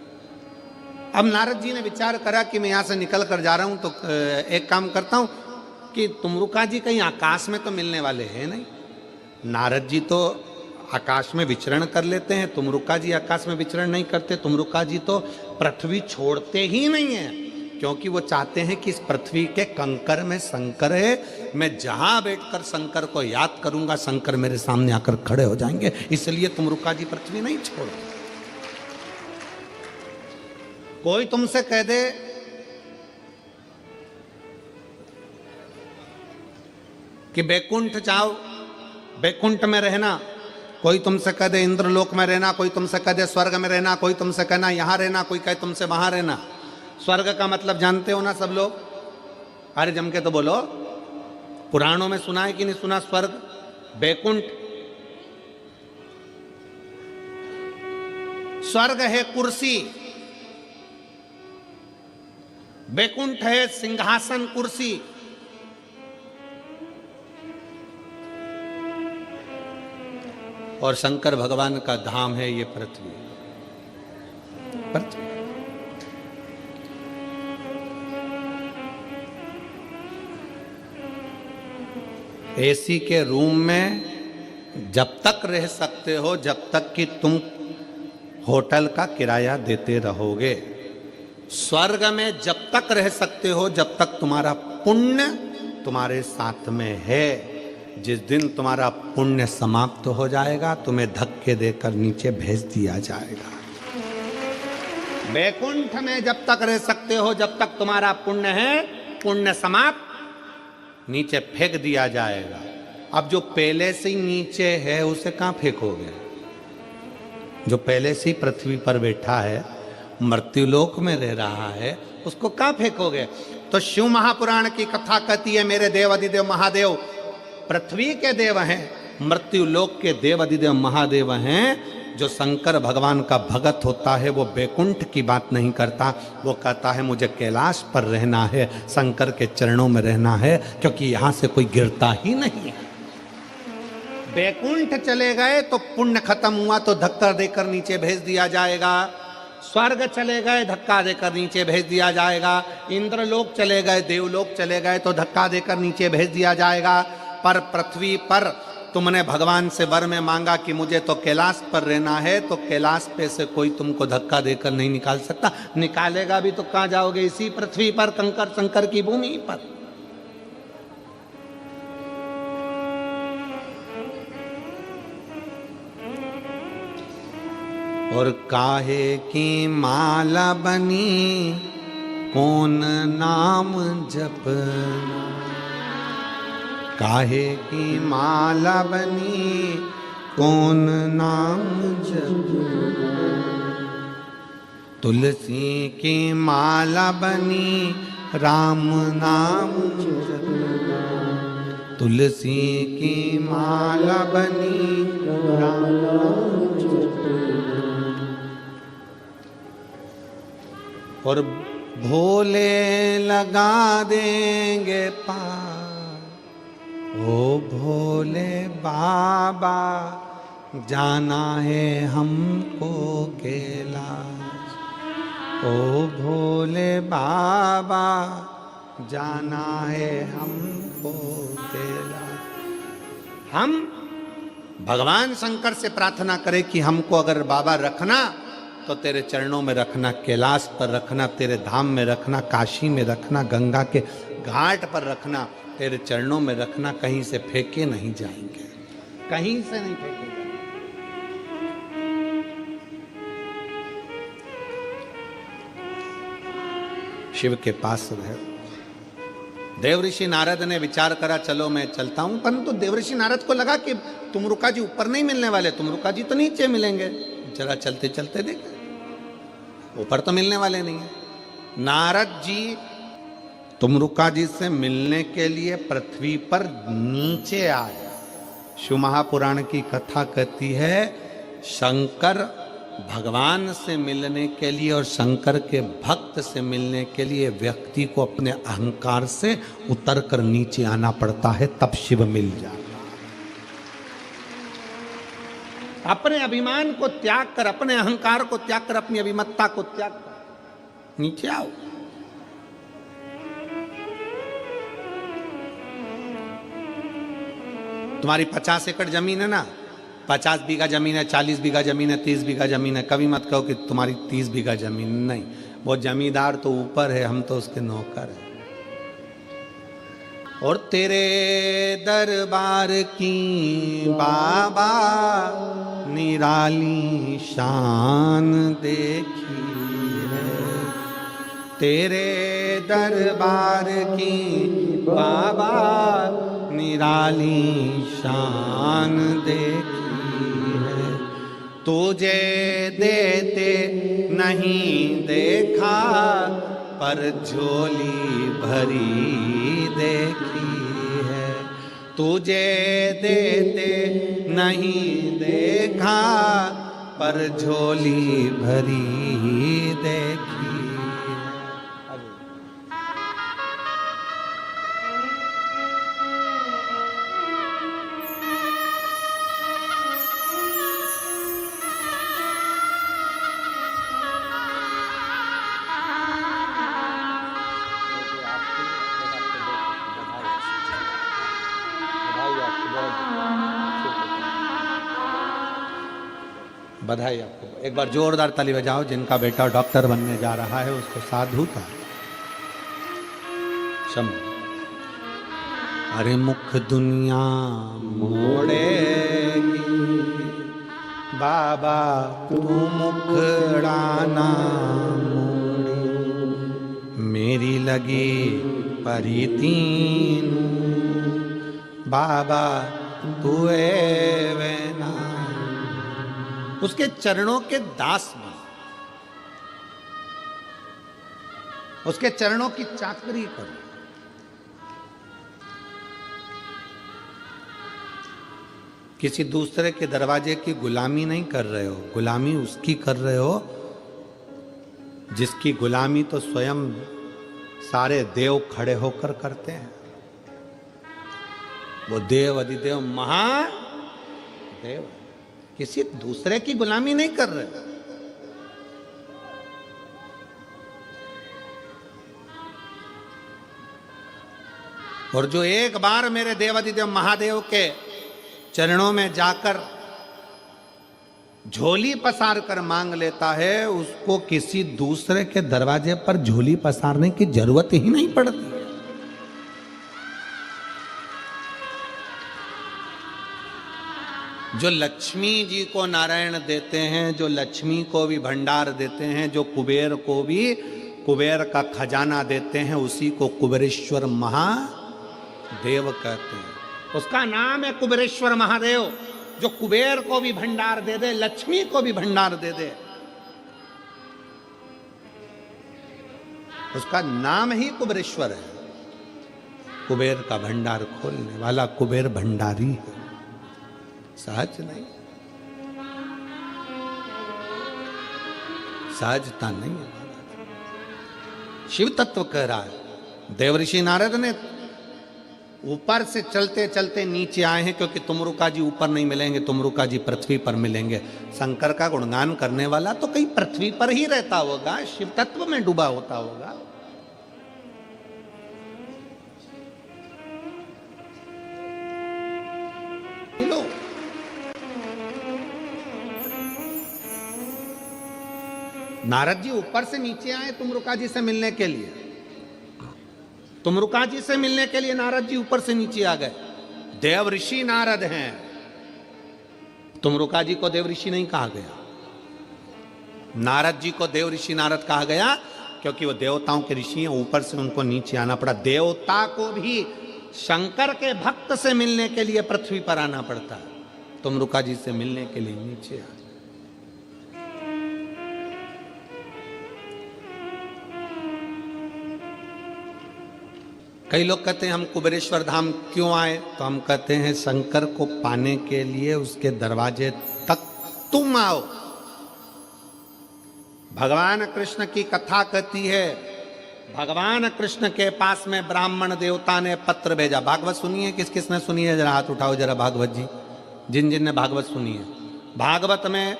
अब नारद जी ने विचार करा कि मैं यहां से निकल कर जा रहा हूं, तो एक काम करता हूं कि तुमरुका जी कहीं आकाश में तो मिलने वाले हैं नहीं। नारद जी तो आकाश में विचरण कर लेते हैं, तुमरुका जी आकाश में विचरण नहीं करते। तुमरुका जी तो पृथ्वी छोड़ते ही नहीं है, क्योंकि वो चाहते हैं कि इस पृथ्वी के कंकर में शंकर है, मैं जहां बैठकर शंकर को याद करूंगा शंकर मेरे सामने आकर खड़े हो जाएंगे, इसलिए तुमरुका जी पृथ्वी नहीं छोड़ते। कोई तुमसे कह दे कि बैकुंठ जाओ, बैकुंठ में रहना, कोई तुमसे कह दे इंद्रलोक में रहना, कोई तुमसे कह दे स्वर्ग में रहना, कोई तुमसे कहना यहां रहना, कोई कहे तुमसे वहां रहना। स्वर्ग का मतलब जानते हो ना सब लोग? अरे जम के तो बोलो, पुराणों में सुना है कि नहीं सुना? स्वर्ग, बैकुंठ। स्वर्ग है कुर्सी, बैकुंठ है सिंहासन कुर्सी। और शंकर भगवान का धाम है ये पृथ्वी। पृथ्वी एसी के रूम में जब तक रह सकते हो जब तक कि तुम होटल का किराया देते रहोगे। स्वर्ग में जब तक रह सकते हो जब तक तुम्हारा पुण्य तुम्हारे साथ में है। जिस दिन तुम्हारा पुण्य समाप्त हो जाएगा तुम्हें धक्के देकर नीचे भेज दिया जाएगा। वैकुंठ में जब तक रह सकते हो जब तक तुम्हारा पुण्य है, पुण्य समाप्त, नीचे फेंक दिया जाएगा। अब जो पहले से ही नीचे है उसे कहां फेंकोगे? जो पहले से ही पृथ्वी पर बैठा है, मृत्युलोक में रह रहा है, उसको कहां फेंकोगे? तो शिव महापुराण की कथा कहती है मेरे देव अधिदेव महादेव पृथ्वी के देव हैं, मृत्युलोक के देव अधिदेव महादेव हैं। जो शंकर भगवान का भगत होता है वो बैकुंठ की बात नहीं करता, वो कहता है मुझे कैलाश पर रहना है, शंकर के चरणों में रहना है, क्योंकि यहां से कोई गिरता ही नहीं है। बैकुंठ चले गए तो पुण्य खत्म हुआ तो धक्का देकर नीचे भेज दिया जाएगा। स्वर्ग चले गए धक्का देकर नीचे भेज दिया जाएगा। इंद्रलोक चले गए, देवलोक चले गए तो धक्का देकर नीचे भेज दिया जाएगा। पर पृथ्वी पर तुमने भगवान से वर में मांगा कि मुझे तो कैलाश पर रहना है, तो कैलाश पे से कोई तुमको धक्का देकर नहीं निकाल सकता। निकालेगा भी तो कहां जाओगे? इसी पृथ्वी पर, कंकर शंकर की भूमि पर। और काहे की माला बनी कौन नाम जपना, काहे की माला बनी कौन नाम जपना, तुलसी की माला बनी राम नाम जपना, तुलसी की माला बनी राम नाम जपना। और भोले लगा देंगे पार, ओ भोले बाबा जाना है हमको कैलाश, ओ भोले बाबा जाना है हमको कैलाश। हम भगवान शंकर से प्रार्थना करें कि हमको अगर बाबा रखना तो तेरे चरणों में रखना, कैलाश पर रखना, तेरे धाम में रखना, काशी में रखना, गंगा के घाट पर रखना, तेरे चरणों में रखना, कहीं से फेंके नहीं जाएंगे, कहीं से नहीं फेंके जाएंगे। शिव के पास रहे। देवऋषि नारद ने विचार करा चलो मैं चलता हूं, परंतु देवऋषि नारद को लगा कि तुमरुका जी ऊपर नहीं मिलने वाले, तुमरुका जी तो नीचे मिलेंगे, जरा चलते चलते देखें, ऊपर तो मिलने वाले नहीं है। नारद जी तुमरुका जी से मिलने के लिए पृथ्वी पर नीचे आए। शिव महापुराण की कथा कहती है शंकर भगवान से मिलने के लिए और शंकर के भक्त से मिलने के लिए व्यक्ति को अपने अहंकार से उतर कर नीचे आना पड़ता है, तब शिव मिल जाता है। अपने अभिमान को त्याग कर, अपने अहंकार को त्याग कर, अपनी अभिमत्ता को त्याग कर नीचे आओ। तुम्हारी 50 एकड़ जमीन है ना, 50 बीघा जमीन है, 40 बीघा जमीन है, 30 बीघा जमीन है, कभी मत कहो कि तुम्हारी 30 बीघा जमीन नहीं। वो जमींदार तो ऊपर है, हम तो उसके नौकर हैं। और तेरे दरबार की बाबा निराली शान देखी है, तेरे दरबार की बाबा निराली शान देखी है। तुझे देते नहीं देखा, पर झोली भरी देखी है। तुझे देते नहीं देखा, पर झोली भरी देखी। बधाई आपको। एक बार जोरदार ताली बजाओ। जिनका बेटा डॉक्टर बनने जा रहा है उसको साधुता शम। अरे मुख दुनिया मोड़ेगी बाबा, तू मुखड़ाना मोड़े। मेरी लगी परी तीन बाबा, तू वेना। उसके चरणों के दास बन, उसके चरणों की चाकरी करो। किसी दूसरे के दरवाजे की गुलामी नहीं कर रहे हो, गुलामी उसकी कर रहे हो जिसकी गुलामी तो स्वयं सारे देव खड़े होकर करते हैं। वो देव अधिदेव महादेव, किसी दूसरे की गुलामी नहीं कर रहे। और जो एक बार मेरे देवाधिदेव महादेव के चरणों में जाकर झोली पसार कर मांग लेता है, उसको किसी दूसरे के दरवाजे पर झोली पसारने की जरूरत ही नहीं पड़ती। जो लक्ष्मी जी को नारायण देते हैं, जो लक्ष्मी को भी भंडार देते हैं, जो कुबेर को भी कुबेर का खजाना देते हैं, उसी को कुबेरेश्वर महादेव कहते हैं। उसका नाम है कुबेरेश्वर महादेव, जो कुबेर को भी भंडार दे दे, लक्ष्मी को भी भंडार दे दे। उसका नाम ही कुबेरेश्वर है। कुबेर का भंडार खोलने वाला कुबेर भंडारी है, सहज नहीं, सहजता नहीं है। शिव तत्व कह रहा है। देवऋषि नारद ने ऊपर से चलते चलते नीचे आए हैं, क्योंकि तुमरुका जी ऊपर नहीं मिलेंगे, तुमरुका जी पृथ्वी पर मिलेंगे। शंकर का गुणगान करने वाला तो कहीं पृथ्वी पर ही रहता होगा, शिव तत्व में डूबा होता होगा। लो नारद जी ऊपर से नीचे आए तुमरुका जी से मिलने के लिए। तुमरुका जी से मिलने के लिए नारद जी ऊपर से नीचे आ गए। देव ऋषि नारद हैं, तुमरुका जी को देव ऋषि नहीं कहा गया। नारद जी को देव ऋषि नारद कहा गया क्योंकि वो देवताओं के ऋषि हैं, ऊपर से उनको नीचे आना पड़ा। देवता को भी शंकर के भक्त से मिलने के लिए पृथ्वी पर आना पड़ता है, तुमरुका जी से मिलने के लिए नीचे आ। कई लोग कहते हैं हम कुबेरेश्वर धाम क्यों आए, तो हम कहते हैं शंकर को पाने के लिए उसके दरवाजे तक तुम आओ। भगवान कृष्ण की कथा कहती है, भगवान कृष्ण के पास में ब्राह्मण देवता ने पत्र भेजा। भागवत सुनिए, किस किसने सुनी है जरा हाथ उठाओ जरा, भागवत जी, जिन जिन ने भागवत सुनी है। भागवत में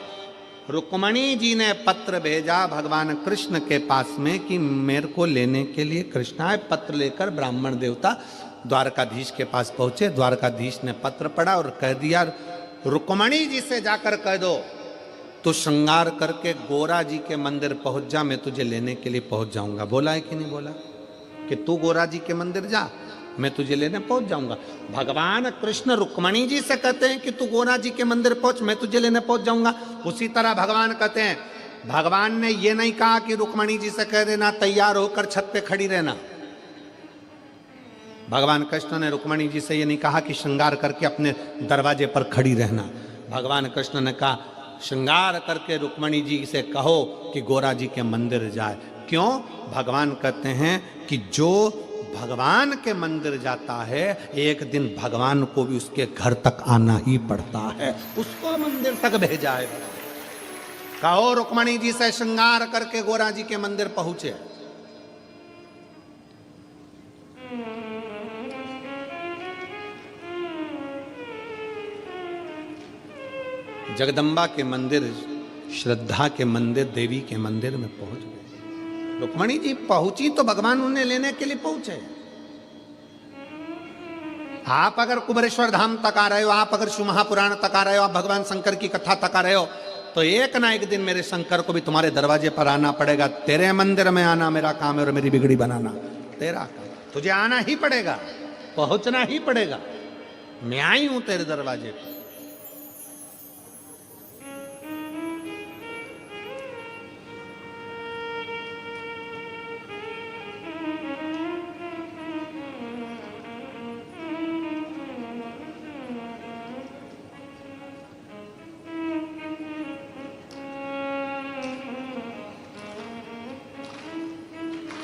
रुक्मणी जी ने पत्र भेजा भगवान कृष्ण के पास में कि मेरे को लेने के लिए कृष्ण आए। पत्र लेकर ब्राह्मण देवता द्वारकाधीश के पास पहुंचे। द्वारकाधीश ने पत्र पढ़ा और कह दिया, रुक्मणी जी से जाकर कह दो तो श्रृंगार करके गोरा जी के मंदिर पहुंच जा, मैं तुझे लेने के लिए पहुंच जाऊंगा। बोला है कि नहीं बोला कि तू गोरा जी के मंदिर जा, मैं तुझे लेने पहुंच जाऊंगा। भगवान कृष्ण रुक्मणी जी से कहते हैं कि तू गोरा जी के मंदिर पहुंच, मैं तुझे लेने पहुंच जाऊंगा। उसी तरह भगवान कहते हैं, भगवान ने ये नहीं कहा कि रुक्मणी जी से कह देना तैयार होकर छत पे खड़ी रहना। भगवान कृष्ण ने रुक्मणी जी से ये नहीं कहा कि श्रृंगार करके अपने दरवाजे पर खड़ी रहना। भगवान कृष्ण ने कहा श्रृंगार करके रुक्मणी जी से कहो कि गोरा जी के मंदिर जाए। क्यों? भगवान कहते हैं कि जो भगवान के मंदिर जाता है एक दिन भगवान को भी उसके घर तक आना ही पड़ता है, उसको मंदिर तक भेजा है। कहो रुक्मणी जी से श्रृंगार करके गोरा जी के मंदिर पहुंचे। जगदम्बा के मंदिर, श्रद्धा के मंदिर, देवी के मंदिर में पहुंच गए। रुक्मणी जी पहुंची तो भगवान उन्हें लेने के लिए पहुंचे। आप अगर कुबेरेश्वर धाम तक आ रहे हो, आप अगर शिव महापुराण तक आ रहे हो, आप भगवान शंकर की कथा तक आ रहे हो, तो एक ना एक दिन मेरे शंकर को भी तुम्हारे दरवाजे पर आना पड़ेगा। तेरे मंदिर में आना मेरा काम है और मेरी बिगड़ी बनाना तेरा काम। तुझे आना ही पड़ेगा, पहुंचना ही पड़ेगा। मैं आई हूं तेरे दरवाजे पर।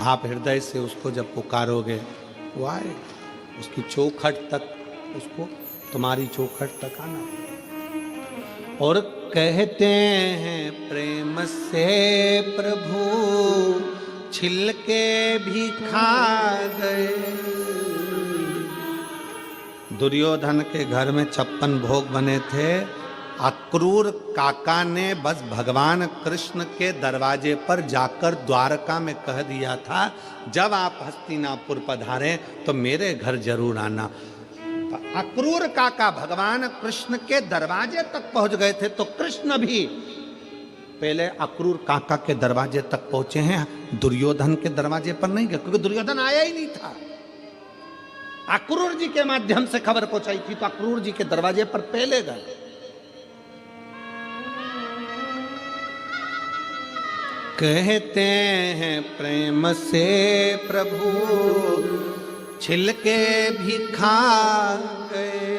आप हृदय से उसको जब पुकारोगे वो आए, उसकी चौखट तक, उसको तुम्हारी चौखट तक आना। और कहते हैं प्रेम से प्रभु छिलके भी खा गए। दुर्योधन के घर में 56 भोग बने थे। अक्रूर काका ने बस भगवान कृष्ण के दरवाजे पर जाकर द्वारका में कह दिया था, जब आप हस्तिनापुर पधारें तो मेरे घर जरूर आना। अक्रूर काका भगवान कृष्ण के दरवाजे तक पहुंच गए थे, तो कृष्ण भी पहले अक्रूर काका के दरवाजे तक पहुंचे हैं, दुर्योधन के दरवाजे पर नहीं गए, क्योंकि दुर्योधन आया ही नहीं था। अक्रूर जी के माध्यम से खबर पहुंचाई थी, तो अक्रूर जी के दरवाजे पर पहले गए। कहते हैं प्रेम से प्रभु छिलके भी खा गए।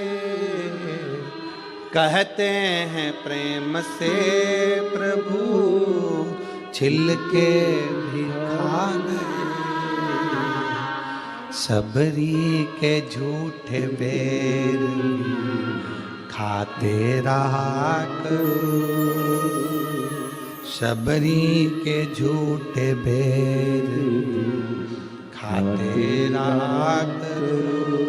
कहते हैं प्रेम से प्रभु छिलके भी खा गए। सबरी के झूठे बेर खाते रहा करो। सबरी के झूठे बेर खाते रहा करो।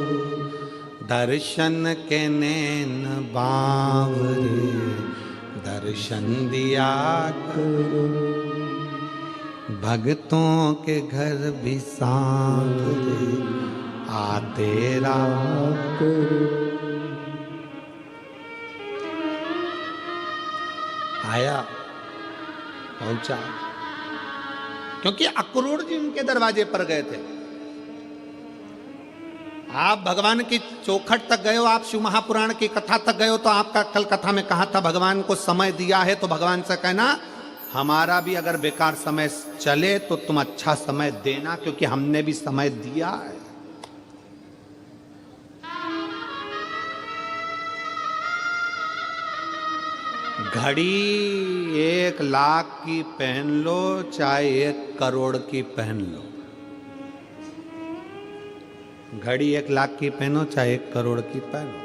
दर्शन के नैन बावरे दर्शन दिया करो। भक्तों के घर भी सांवरे आते रहा करो। आया, पहुंचा, क्योंकि अक्रूर जी उनके दरवाजे पर गए थे। आप भगवान की चौखट तक गए हो, आप शिव महापुराण की कथा तक गए हो, तो आपका कल कथा में कहा था भगवान को समय दिया है, तो भगवान से कहना हमारा भी अगर बेकार समय चले तो तुम अच्छा समय देना, क्योंकि हमने भी समय दिया है। घड़ी 1 लाख की पहन लो चाहे 1 करोड़ की पहन लो, घड़ी 1 लाख की पहनो चाहे 1 करोड़ की पहनो,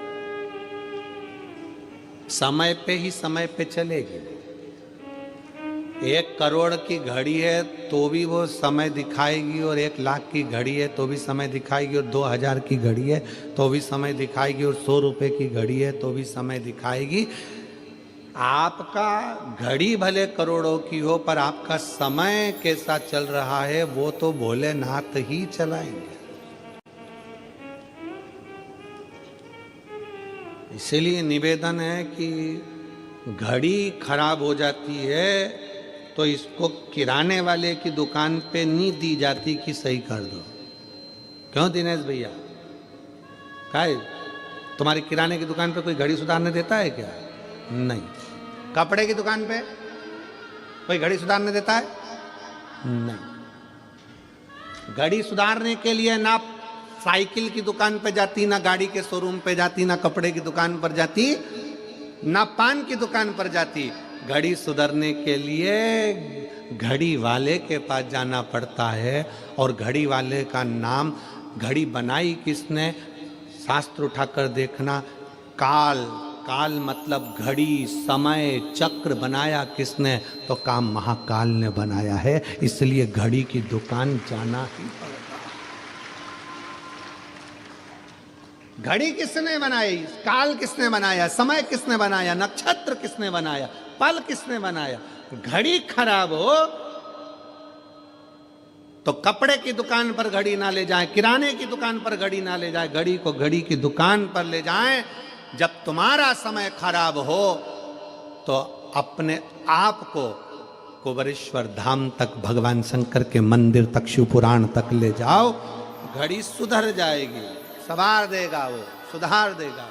समय पे ही समय पे चलेगी। 1 करोड़ की घड़ी है तो भी वो समय दिखाएगी, और 1 लाख की घड़ी है तो भी समय दिखाएगी, और 2000 की घड़ी है तो भी समय दिखाएगी, और 100 रुपये की घड़ी है तो भी समय दिखाएगी। आपका घड़ी भले करोड़ों की हो, पर आपका समय कैसा चल रहा है वो तो भोलेनाथ ही चलाएंगे। इसीलिए निवेदन है कि घड़ी खराब हो जाती है तो इसको किराने वाले की दुकान पे नहीं दी जाती कि सही कर दो। क्यों दिनेश भैया, क्या तुम्हारी किराने की दुकान पे कोई घड़ी सुधारने देता है क्या? नहीं। कपड़े की दुकान पे कोई घड़ी सुधारने देता है? नहीं। घड़ी सुधारने के लिए ना साइकिल की दुकान पे जाती, ना गाड़ी के शोरूम पे जाती, ना कपड़े की दुकान पर जाती, ना पान की दुकान पर जाती। घड़ी सुधरने के लिए घड़ी वाले के पास जाना पड़ता है, और घड़ी वाले का नाम, घड़ी बनाई किसने, शास्त्र उठाकर देखना, काल। काल मतलब घड़ी, समय, चक्र बनाया किसने, तो काम महाकाल ने बनाया है। इसलिए घड़ी की दुकान जाना ही पड़ता। घड़ी किसने बनाई, काल किसने बनाया, समय किसने बनाया, नक्षत्र किसने बनाया, पल किसने बनाया। घड़ी खराब हो तो कपड़े की दुकान पर घड़ी ना ले जाएं, किराने की दुकान पर घड़ी ना ले जाएं, घड़ी को घड़ी की दुकान पर ले जाएं। जब तुम्हारा समय खराब हो तो अपने आप को कुबेरेश्वर धाम तक, भगवान शंकर के मंदिर तक, शिव पुराण तक ले जाओ। घड़ी सुधर जाएगी, संवार देगा, वो सुधार देगा।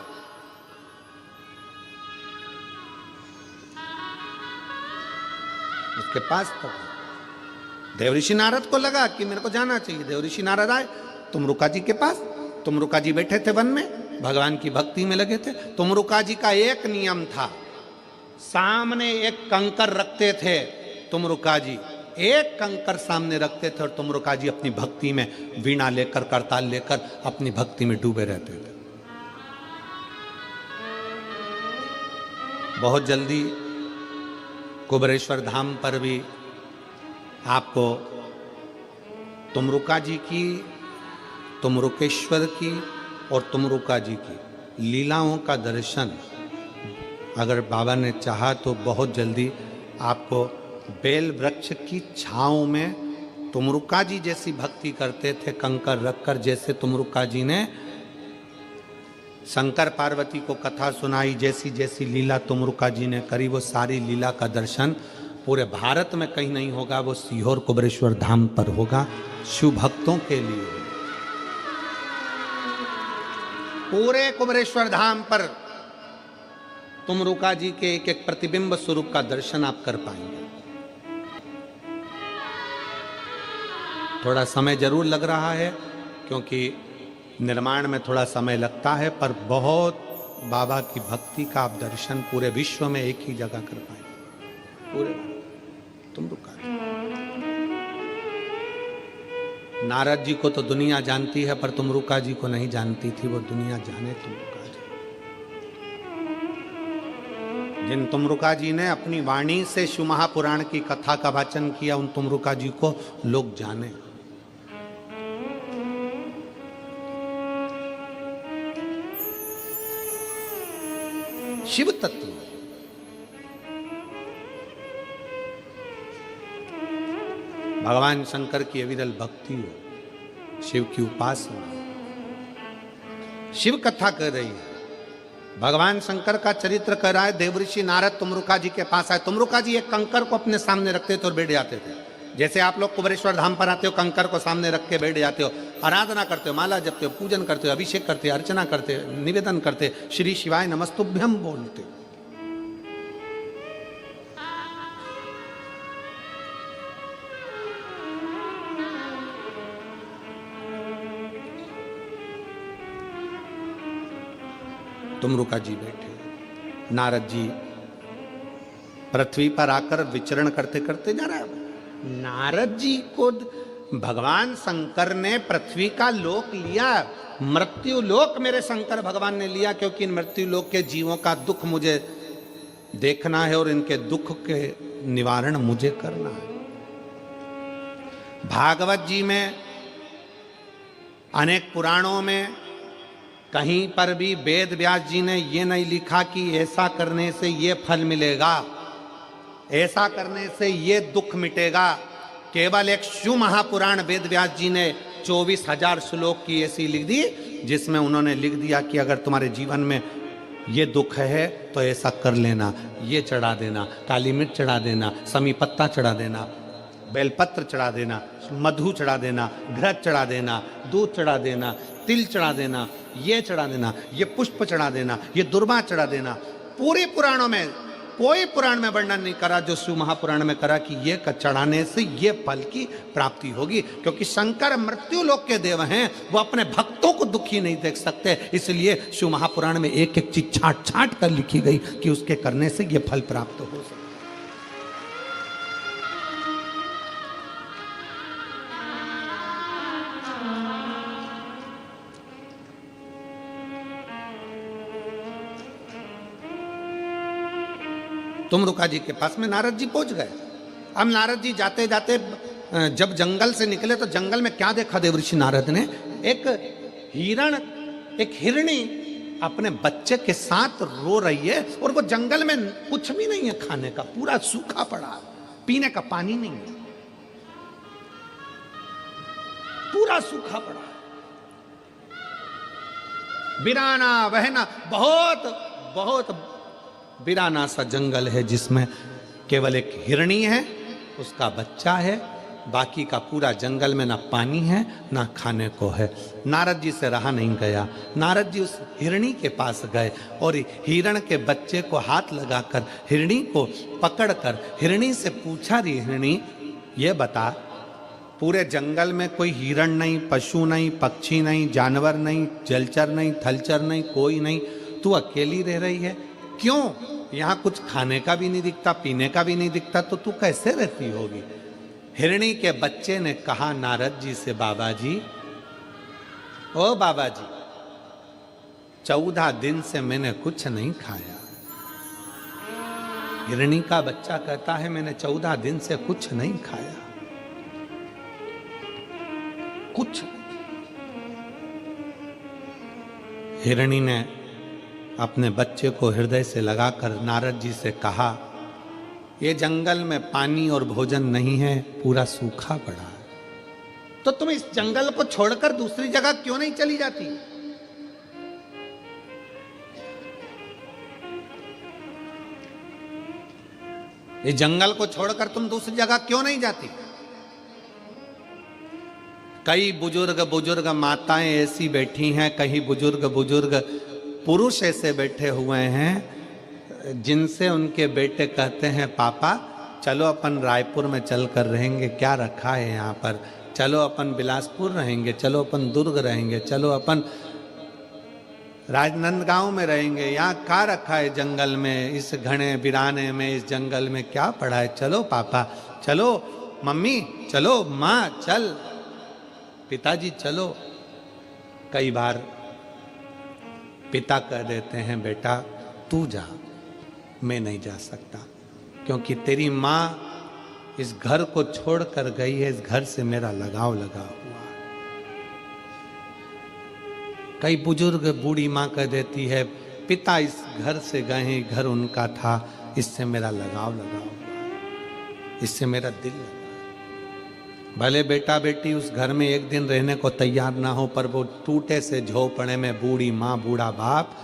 उसके पास तक देवऋषि नारद को लगा कि मेरे को जाना चाहिए। देवऋषि नारद आए तुमरुका जी के पास। तुमरुका जी बैठे थे वन में, भगवान की भक्ति में लगे थे। तुमरुका जी का एक नियम था, सामने एक कंकर रखते थे। तुमरुका जी एक कंकर सामने रखते थे, और तुमरुका जी अपनी भक्ति में वीणा लेकर, करताल लेकर अपनी भक्ति में डूबे रहते थे। बहुत जल्दी कुबेरेश्वर धाम पर भी आपको तुमरुका जी की, तुमरुकेश्वर की और तुमरुका जी की लीलाओं का दर्शन अगर बाबा ने चाहा तो बहुत जल्दी आपको बेल वृक्ष की छांव में, तुमरुका जी जैसी भक्ति करते थे कंकर रखकर, जैसे तुमरुका जी ने शंकर पार्वती को कथा सुनाई, जैसी जैसी लीला तुमरुका जी ने करी, वो सारी लीला का दर्शन पूरे भारत में कहीं नहीं होगा, वो सीहोर कुबेरेश्वर धाम पर होगा, शिव भक्तों के लिए। पूरे कुबेरेश्वर धाम पर तुमरुका जी के एक एक प्रतिबिंब स्वरूप का दर्शन आप कर पाएंगे। थोड़ा समय जरूर लग रहा है क्योंकि निर्माण में थोड़ा समय लगता है, पर बहुत बाबा की भक्ति का आप दर्शन पूरे विश्व में एक ही जगह कर पाएंगे। पूरे तुमरुका जी, नारद जी को तो दुनिया जानती है, पर तुमरुका जी को नहीं जानती थी, वो दुनिया जाने तुमरुका जी। जिन तुमरुका जी ने अपनी वाणी से शिव महापुराण की कथा का वाचन किया, उन तुमरुका जी को लोग जाने। शिव तत्व, भगवान शंकर की अविरल भक्ति हो, शिव की उपासना, शिव कथा कर रही है, भगवान शंकर का चरित्र कर रहा है। देवऋषि नारद तुमरुका जी के पास आए। तुमरुका जी एक कंकर को अपने सामने रखते थे और बैठ जाते थे। जैसे आप लोग कुबेरेश्वर धाम पर आते हो, कंकर को सामने रख के बैठ जाते हो, आराधना करते हो, माला जपते हो, पूजन करते हो, अभिषेक करते हो, अर्चना करते हो, निवेदन करते, श्री शिवाय नमस्तुभ्यम बोलते। तुमरुका जी बैठे, नारद जी पृथ्वी पर आकर विचरण करते करते जा रहा है। नारद जी को भगवान शंकर ने पृथ्वी का लोक लिया, मृत्यु लोक मेरे शंकर भगवान ने लिया, क्योंकि इन मृत्यु लोक के जीवों का दुख मुझे देखना है और इनके दुख के निवारण मुझे करना है। भागवत जी में, अनेक पुराणों में कहीं पर भी वेद व्यास जी ने ये नहीं लिखा कि ऐसा करने से ये फल मिलेगा, ऐसा करने से ये दुख मिटेगा। केवल एक शिव महापुराण वेद व्यास जी ने 24,000 श्लोक की ऐसी लिख दी, जिसमें उन्होंने लिख दिया कि अगर तुम्हारे जीवन में ये दुख है तो ऐसा कर लेना, ये चढ़ा देना, काली मिर्च चढ़ा देना, समी पत्ता चढ़ा देना, बेलपत्र चढ़ा देना, मधु चढ़ा देना, घृत चढ़ा देना, दूध चढ़ा देना, तिल चढ़ा देना, ये चढ़ा देना, ये पुष्प चढ़ा देना, ये दुर्वा चढ़ा देना। पूरे पुराणों में कोई पुराण में वर्णन नहीं करा जो शिव महापुराण में करा कि ये चढ़ाने से ये फल की प्राप्ति होगी, क्योंकि शंकर मृत्यु लोक के देव हैं, वो अपने भक्तों को दुखी नहीं देख सकते। इसलिए शिव महापुराण में एक एक चीज छाट छाट कर लिखी गई कि उसके करने से ये फल प्राप्त हो सकता। तुमरुका जी के पास में नारद जी पहुंच गए। अब नारद जी जाते जाते जब जंगल से निकले तो जंगल में क्या देखा देवऋषि नारद ने? एक हिरण, एक हिरणी अपने बच्चे के साथ रो रही है, और वो जंगल में कुछ भी नहीं है खाने का, पूरा सूखा पड़ा, पीने का पानी नहीं है, पूरा सूखा पड़ा, बिराना बहना, बहुत बहुत बिराना सा जंगल है, जिसमें केवल एक हिरणी है, उसका बच्चा है, बाकी का पूरा जंगल में ना पानी है ना खाने को है। नारद जी से रहा नहीं गया। नारद जी उस हिरणी के पास गए और हिरण के बच्चे को हाथ लगाकर हिरणी को पकड़कर हिरणी से पूछा, री हिरणी ये बता, पूरे जंगल में कोई हिरण नहीं, पशु नहीं, पक्षी नहीं, जानवर नहीं, जलचर नहीं, थलचर नहीं, कोई नहीं, तू अकेली रह रही है, क्यों? यहाँ कुछ खाने का भी नहीं दिखता, पीने का भी नहीं दिखता, तो तू कैसे रहती होगी? हिरणी के बच्चे ने कहा नारद जी से, बाबा जी, ओ बाबा जी, 14 दिन से मैंने कुछ नहीं खाया। हिरणी का बच्चा कहता है, मैंने 14 दिन से कुछ नहीं खाया, कुछ। हिरणी ने अपने बच्चे को हृदय से लगाकर नारद जी से कहा, ये जंगल में पानी और भोजन नहीं है, पूरा सूखा पड़ा है, तो तुम इस जंगल को छोड़कर दूसरी जगह क्यों नहीं चली जाती? इस जंगल को छोड़कर तुम दूसरी जगह क्यों नहीं जाती? कई बुजुर्ग माताएं ऐसी बैठी हैं, कई बुजुर्ग पुरुष ऐसे बैठे हुए हैं जिनसे उनके बेटे कहते हैं, पापा चलो अपन रायपुर में चल कर रहेंगे, क्या रखा है यहाँ पर, चलो अपन बिलासपुर रहेंगे, चलो अपन दुर्ग रहेंगे, चलो अपन राजनांदगांव में रहेंगे, यहाँ क्या रखा है जंगल में, इस घने बिराने में, इस जंगल में क्या पड़ा है, चलो पापा, चलो मम्मी, चलो माँ, चल पिताजी चलो। कई बार पिता कह देते हैं, बेटा तू जा, मैं नहीं जा सकता, क्योंकि तेरी माँ इस घर को छोड़कर गई है, इस घर से मेरा लगाव लगा हुआ है। कई बुजुर्ग बूढ़ी माँ कह देती है, पिता इस घर से गए हैं, घर उनका था, इससे मेरा लगाव लगा हुआ है, इससे मेरा दिल लगा। भले बेटा बेटी उस घर में एक दिन रहने को तैयार ना हो, पर वो टूटे से झोपड़े में बूढ़ी माँ बूढ़ा बाप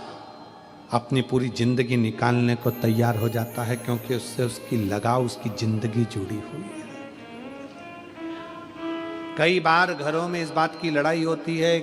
अपनी पूरी जिंदगी निकालने को तैयार हो जाता है, क्योंकि उससे उसकी लगाव, उसकी जिंदगी जुड़ी हुई है। कई बार घरों में इस बात की लड़ाई होती है,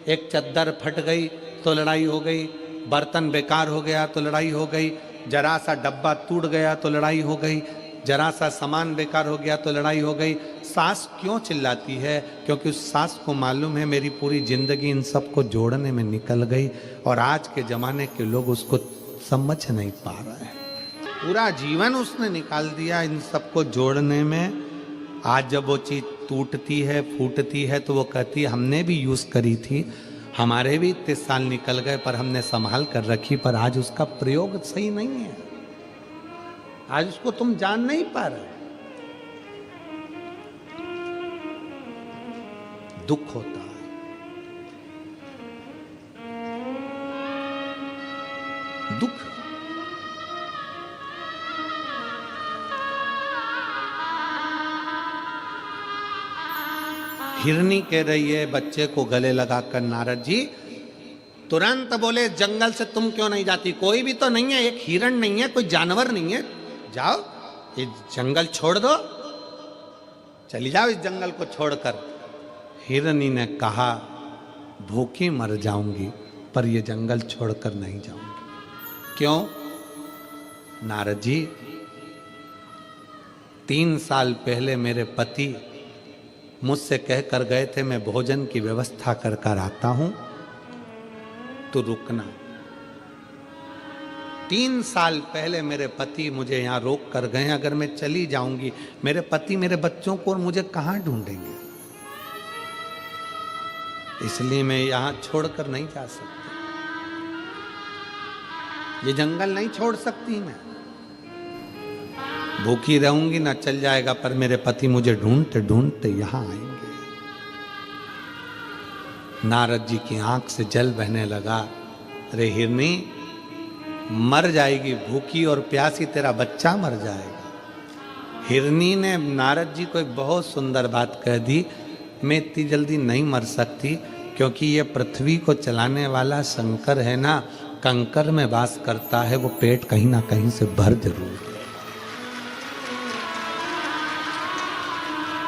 एक चद्दर फट गई तो लड़ाई हो गई, बर्तन बेकार हो गया तो लड़ाई हो गई, जरा सा डब्बा टूट गया तो लड़ाई हो गई, जरा सा सामान बेकार हो गया तो लड़ाई हो गई। सास क्यों चिल्लाती है? क्योंकि उस सास को मालूम है मेरी पूरी जिंदगी इन सबको जोड़ने में निकल गई, और आज के जमाने के लोग उसको समझ नहीं पा रहे हैं। पूरा जीवन उसने निकाल दिया इन सबको जोड़ने में। आज जब वो चीज़ टूटती है, फूटती है, तो वो कहती है हमने भी यूज़ करी थी, हमारे भी इतने साल निकल गए, पर हमने संभाल कर रखी, पर आज उसका प्रयोग सही नहीं है। आज उसको तुम जान नहीं पा रहे। दुख होता है। दुख। हिरनी कह रही है बच्चे को गले लगाकर, नारद जी तुरंत बोले जंगल से तुम क्यों नहीं जाती? कोई भी तो नहीं है, एक हिरण नहीं है, कोई जानवर नहीं है, जाओ ये जंगल छोड़ दो, चली जाओ इस जंगल को छोड़कर। हिरनी ने कहा भूखी मर जाऊंगी पर ये जंगल छोड़कर नहीं जाऊंगी। क्यों? नारद जी 3 साल पहले मेरे पति मुझसे कहकर गए थे मैं भोजन की व्यवस्था कर कर आता हूं, तो रुकना। 3 साल पहले मेरे पति मुझे यहां रोक कर गए, अगर मैं चली जाऊंगी मेरे पति मेरे बच्चों को और मुझे कहां ढूंढेंगे? इसलिए मैं यहां छोड़कर नहीं जा सकती, ये जंगल नहीं छोड़ सकती मैं। भूखी रहूंगी ना चल जाएगा, पर मेरे पति मुझे ढूंढते ढूंढते यहां आएंगे। नारद जी की आंख से जल बहने लगा। अरे हिरनी मर जाएगी भूखी और प्यासी, तेरा बच्चा मर जाएगा। हिरनी ने नारद जी को एक बहुत सुंदर बात कह दी, मैं इतनी जल्दी नहीं मर सकती, क्योंकि ये पृथ्वी को चलाने वाला शंकर है ना, कंकर में वास करता है, वो पेट कहीं ना कहीं से भर जरूर है।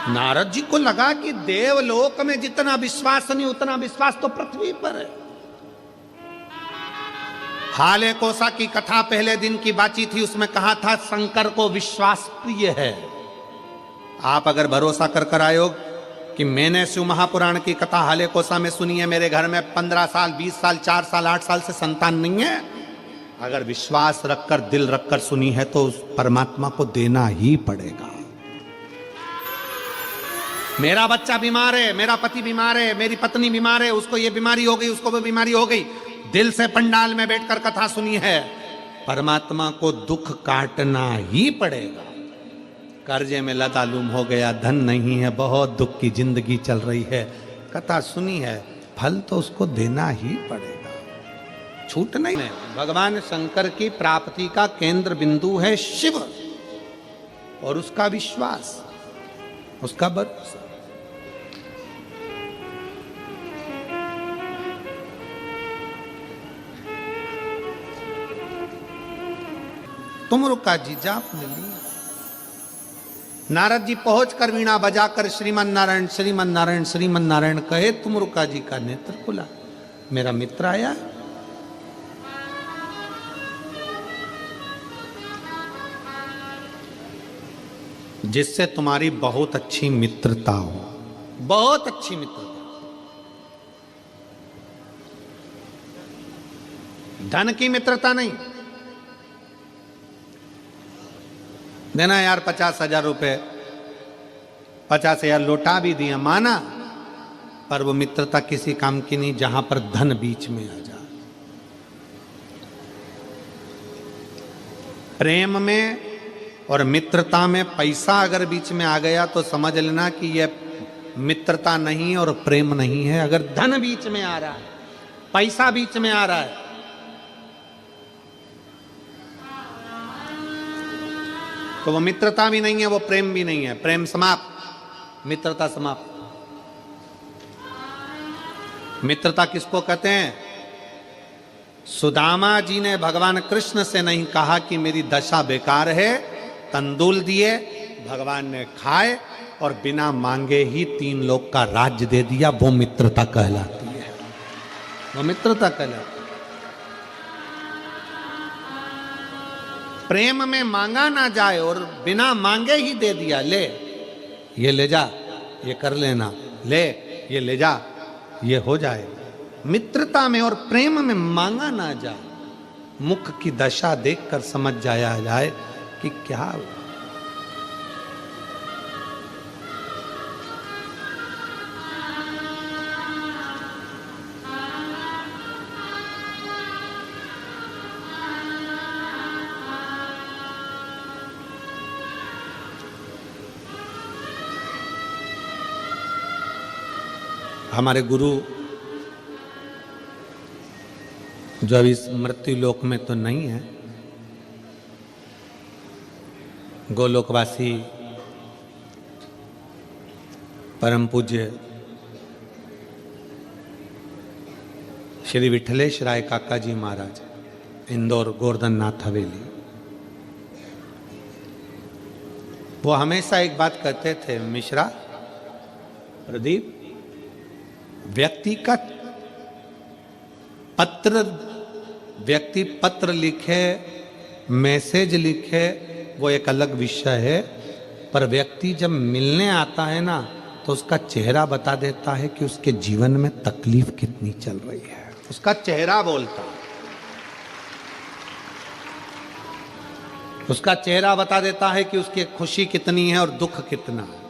नारद जी को लगा कि देवलोक में जितना विश्वास नहीं उतना विश्वास तो पृथ्वी पर है। हाले कोसा की कथा पहले दिन की बाची थी, उसमें कहा था शंकर को विश्वास प्रिय है। आप अगर भरोसा कर कर आए हो कि मैंने शिव महापुराण की कथा हाले कोसा में सुनी है, मेरे घर में 15 साल 20 साल 4 साल 8 साल से संतान नहीं है, अगर विश्वास रखकर दिल रखकर सुनी है तो उस परमात्मा को देना ही पड़ेगा। मेरा बच्चा बीमार है, मेरा पति बीमार है, मेरी पत्नी बीमार है, उसको ये बीमारी हो गई, उसको वो बीमारी हो गई, दिल से पंडाल में बैठकर कथा सुनी है, परमात्मा को दुख काटना ही पड़ेगा। कर्जे में लतालूम हो गया, धन नहीं है, बहुत दुख की जिंदगी चल रही है, कथा सुनी है, फल तो उसको देना ही पड़ेगा, छूट नहीं है। भगवान शंकर की प्राप्ति का केंद्र बिंदु है शिव और उसका विश्वास, उसका भरोसा। तुमरो का जी जाप मिली। नारद जी पहुंचकर वीणा बजाकर श्रीमन नारायण श्रीमन नारायण श्रीमन नारायण कहे, तुमरो का जी का नेत्र खुला, मेरा मित्र आया। जिससे तुम्हारी बहुत अच्छी मित्रता हो, बहुत अच्छी मित्रता। धन की मित्रता नहीं, देना यार 50,000 रुपए, 50,000 लौटा भी दिया, माना, पर वो मित्रता किसी काम की नहीं जहां पर धन बीच में आ जाए। प्रेम में और मित्रता में पैसा अगर बीच में आ गया तो समझ लेना कि यह मित्रता नहीं और प्रेम नहीं है। अगर धन बीच में आ रहा है, पैसा बीच में आ रहा है, तो वो मित्रता भी नहीं है, वो प्रेम भी नहीं है। प्रेम समाप्त, मित्रता समाप्त। मित्रता किसको कहते हैं? सुदामा जी ने भगवान कृष्ण से नहीं कहा कि मेरी दशा बेकार है, तंदूल दिए, भगवान ने खाए और बिना मांगे ही 3 लोक का राज्य दे दिया। वो मित्रता कहलाती है, वो मित्रता कहलाती है। प्रेम में मांगा ना जाए और बिना मांगे ही दे दिया, ले ये ले जा, ये कर लेना, ले ये ले जा, ये हो जाए। मित्रता में और प्रेम में मांगा ना जाए, मुख की दशा देखकर समझ जाया जाए कि क्या हुआ। हमारे गुरु जो अभी इस मृत्यु लोक में तो नहीं है, गोलोकवासी परम पूज्य श्री विठलेश राय काका जी महाराज, इंदौर गोवर्धन नाथ हवेली, वो हमेशा एक बात कहते थे, मिश्रा प्रदीप, व्यक्ति पत्र लिखे, मैसेज लिखे, वो एक अलग विषय है, पर व्यक्ति जब मिलने आता है ना तो उसका चेहरा बता देता है कि उसके जीवन में तकलीफ कितनी चल रही है। उसका चेहरा बोलता है, उसका चेहरा बता देता है कि उसकी खुशी कितनी है और दुख कितना है।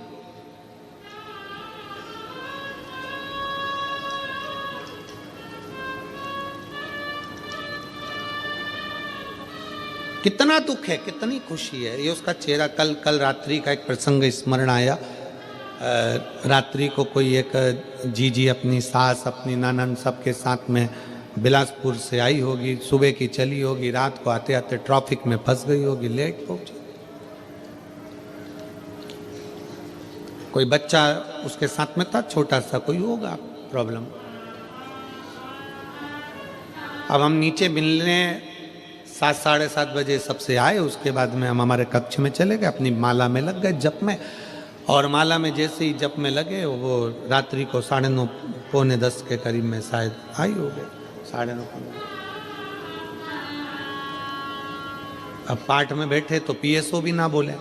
कितना दुख है, कितनी खुशी है, ये उसका चेहरा। कल रात्रि का एक प्रसंग स्मरण आया। रात्रि को कोई एक जीजी अपनी सास, अपनी ननद, सबके साथ में बिलासपुर से आई होगी, सुबह की चली होगी, रात को आते आते ट्रैफिक में फंस गई होगी, लेट पहुंची। कोई बच्चा उसके साथ में था, छोटा सा कोई होगा प्रॉब्लम। अब हम नीचे मिलने 7 साढ़े 7 बजे सबसे आए, उसके बाद में हम हमारे कक्ष में चले गए, अपनी माला में लग गए जप में। और माला में जैसे ही जप में लगे, वो रात्रि को 9:30 पौने 10 के करीब में शायद आई हो गए, 9:30। अब पाठ में बैठे तो पीएसओ भी ना बोले।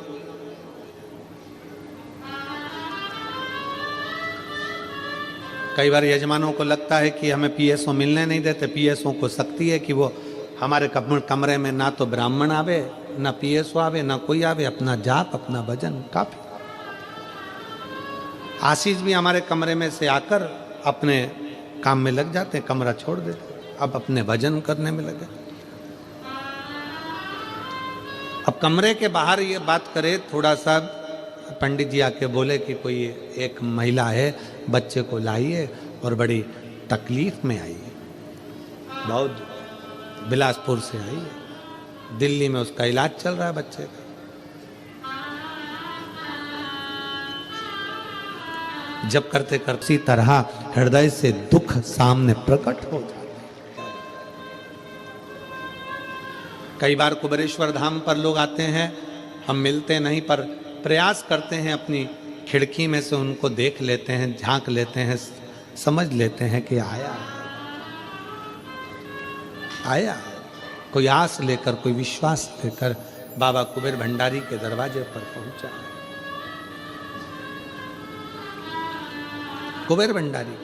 कई बार यजमानों को लगता है कि हमें पीएसओ मिलने नहीं देते। पीएसओ को शक्ति है कि वो हमारे कमरे में ना तो ब्राह्मण आवे, ना पीएसओ आवे, ना कोई आवे, अपना जाप, अपना भजन काफी। आशीष भी हमारे कमरे में से आकर अपने काम में लग जाते हैं, कमरा छोड़ देते, अब अपने भजन करने में लगे। अब कमरे के बाहर ये बात करे, थोड़ा सा पंडित जी आके बोले कि कोई एक महिला है, बच्चे को लाइए और बड़ी तकलीफ में आई है, बहुत बिलासपुर से आई है, दिल्ली में उसका इलाज चल रहा है बच्चे का। जब करते करते इसी तरह हृदय से दुख सामने प्रकट हो जाता है। कई बार कुबेरेश्वर धाम पर लोग आते हैं, हम मिलते नहीं, पर प्रयास करते हैं, अपनी खिड़की में से उनको देख लेते हैं, झांक लेते हैं, समझ लेते हैं कि आया कोई आस लेकर, कोई विश्वास लेकर बाबा कुबेर भंडारी के दरवाजे पर पहुंचा। कुबेर भंडारी।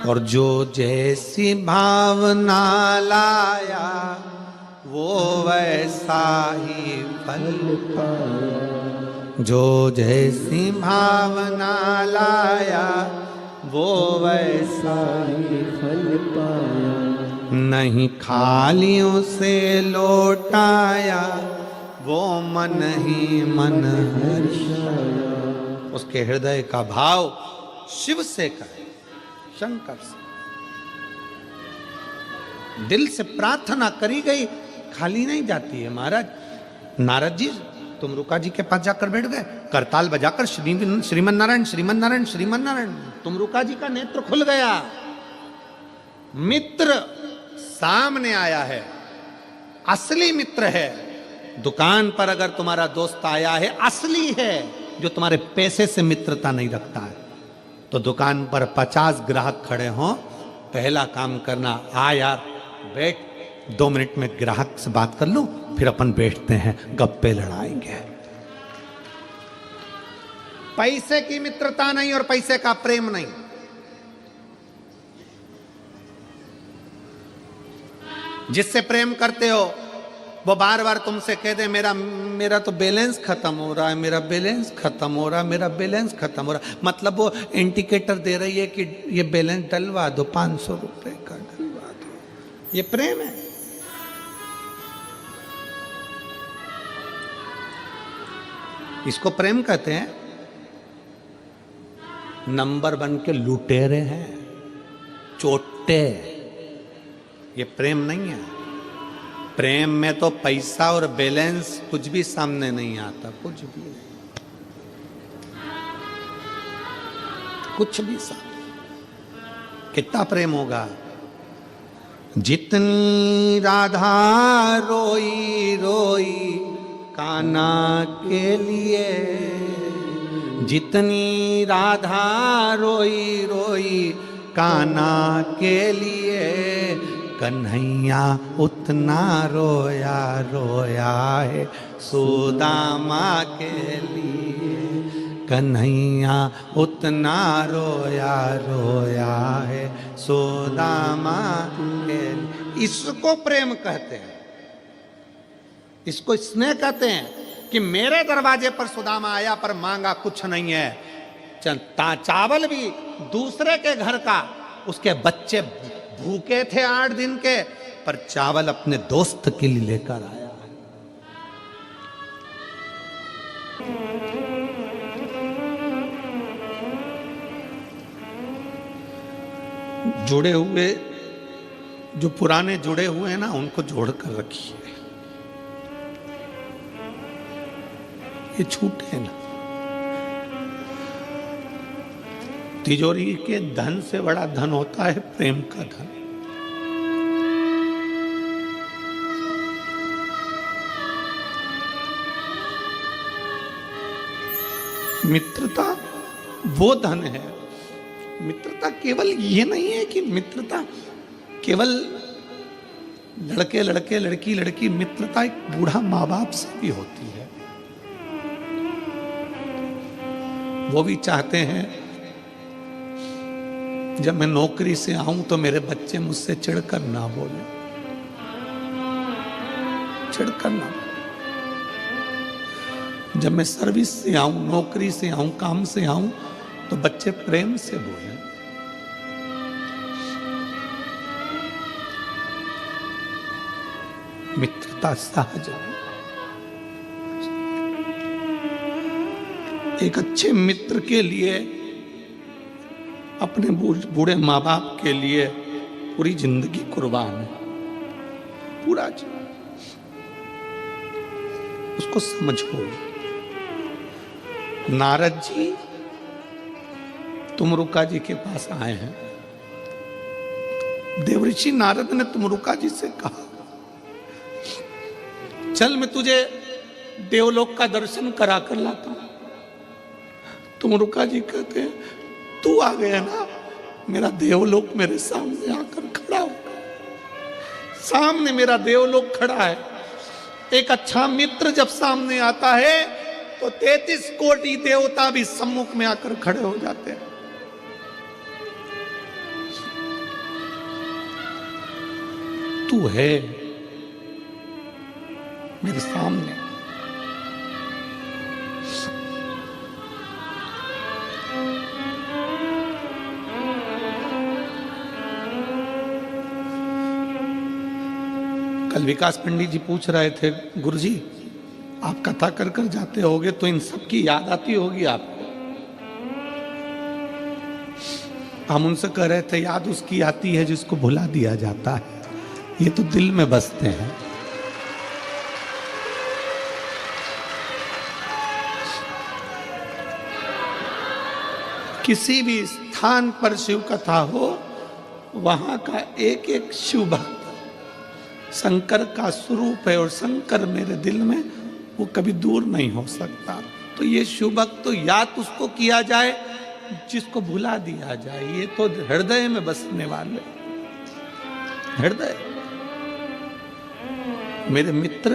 और जो जैसी भावना लाया वो वैसा ही फल पाया। जो जैसी भावना लाया वो वैसा ही फल पाया। नहीं खालियों से लौटाया वो मन ही मन हर्षाया। उसके हृदय का भाव शिव से करे, शंकर से, दिल से प्रार्थना करी गई खाली नहीं जाती है। महाराज नारद जी तुम रुका जी के पास जाकर बैठ गए, करताल बजाकर श्रीमन नारायण श्रीमन नारायण श्रीमन नारायण। तुम रुका जी का नेत्र खुल गया, मित्र सामने आया है, असली मित्र है। दुकान पर अगर तुम्हारा दोस्त आया है, असली है, जो तुम्हारे पैसे से मित्रता नहीं रखता है। तो दुकान पर 50 ग्राहक खड़े हों, पहला काम करना, आ यार बैठ, 2 मिनट में ग्राहक से बात कर लूं, फिर अपन बैठते हैं, गप्पे लड़ाएंगे। पैसे की मित्रता नहीं और पैसे का प्रेम नहीं। जिससे प्रेम करते हो वो बार बार तुमसे कह दे मेरा तो बैलेंस खत्म हो रहा है, मेरा बैलेंस खत्म हो रहा है, मेरा बैलेंस खत्म हो रहा है। मतलब वो इंडिकेटर दे रही है कि ये बैलेंस डलवा दो, 500 रुपए का डलवा दो। ये प्रेम है। इसको प्रेम कहते हैं। नंबर 1 के लुटेरे हैं, चोटे। ये प्रेम नहीं है। प्रेम में तो पैसा और बैलेंस कुछ भी सामने नहीं आता, कुछ भी नहीं, कुछ भी सामने। कितना प्रेम होगा? जितनी राधा रोई रोई कान्हा के लिए, जितनी राधा रोई रोई कान्हा के लिए, कन्हैया उतना रोया रोया है सुदामा के लिए। कन्हैया उतना रोया रोया है सुदामा के लिए। इसको प्रेम कहते हैं, इसको स्नेह कहते हैं कि मेरे दरवाजे पर सुदामा आया पर मांगा कुछ नहीं है, चावल भी दूसरे के घर का, उसके बच्चे भूखे थे 8 दिन के, पर चावल अपने दोस्त के लिए लेकर आया। जुड़े हुए, जो पुराने जुड़े हुए हैं ना, उनको जोड़ कर रखिए, ये छूटे ना। तिजोरी के धन से बड़ा धन होता है प्रेम का धन। मित्रता वो धन है। मित्रता केवल ये नहीं है कि मित्रता केवल लड़के लड़के, लड़की लड़की। मित्रता एक बूढ़ा माँ बाप से भी होती है। वो भी चाहते हैं जब मैं नौकरी से आऊं तो मेरे बच्चे मुझसे चिढ़कर ना बोले, चिढ़कर ना बोले। जब मैं सर्विस से आऊं, नौकरी से आऊं, काम से आऊं, तो बच्चे प्रेम से बोले। मित्रता सहज है। एक अच्छे मित्र के लिए, अपने बूढ़े माँ बाप के लिए पूरी जिंदगी कुर्बान है, पूरा जीवन। उसको समझो। नारद जी तुमरुका जी के पास आए हैं। देवऋषि नारद ने तुमरुका जी से कहा, चल मैं तुझे देवलोक का दर्शन करा कर लाता हूं। तुमरुका जी कहते हैं, तू आ गया ना, मेरा देवलोक मेरे सामने आकर खड़ा हो। सामने मेरा देवलोक खड़ा है। एक अच्छा मित्र जब सामने आता है तो 33 कोटि देवता भी सम्मुख में आकर खड़े हो जाते हैं। तू है मेरे सामने। कल विकास पंडित जी पूछ रहे थे, गुरुजी आप कथा कर कर जाते होगे तो इन सब की याद आती होगी आपको। हम उनसे कह रहे थे, याद उसकी आती है जिसको भुला दिया जाता है, ये तो दिल में बसते हैं। किसी भी स्थान पर शिव कथा हो, वहां का एक एक शिव भक्त शंकर का स्वरूप है, और शंकर मेरे दिल में वो कभी दूर नहीं हो सकता। तो ये शिव भक्त तो याद उसको किया जाए जिसको भुला दिया जाए। ये तो हृदय में बसने वाले, हृदय। मेरे मित्र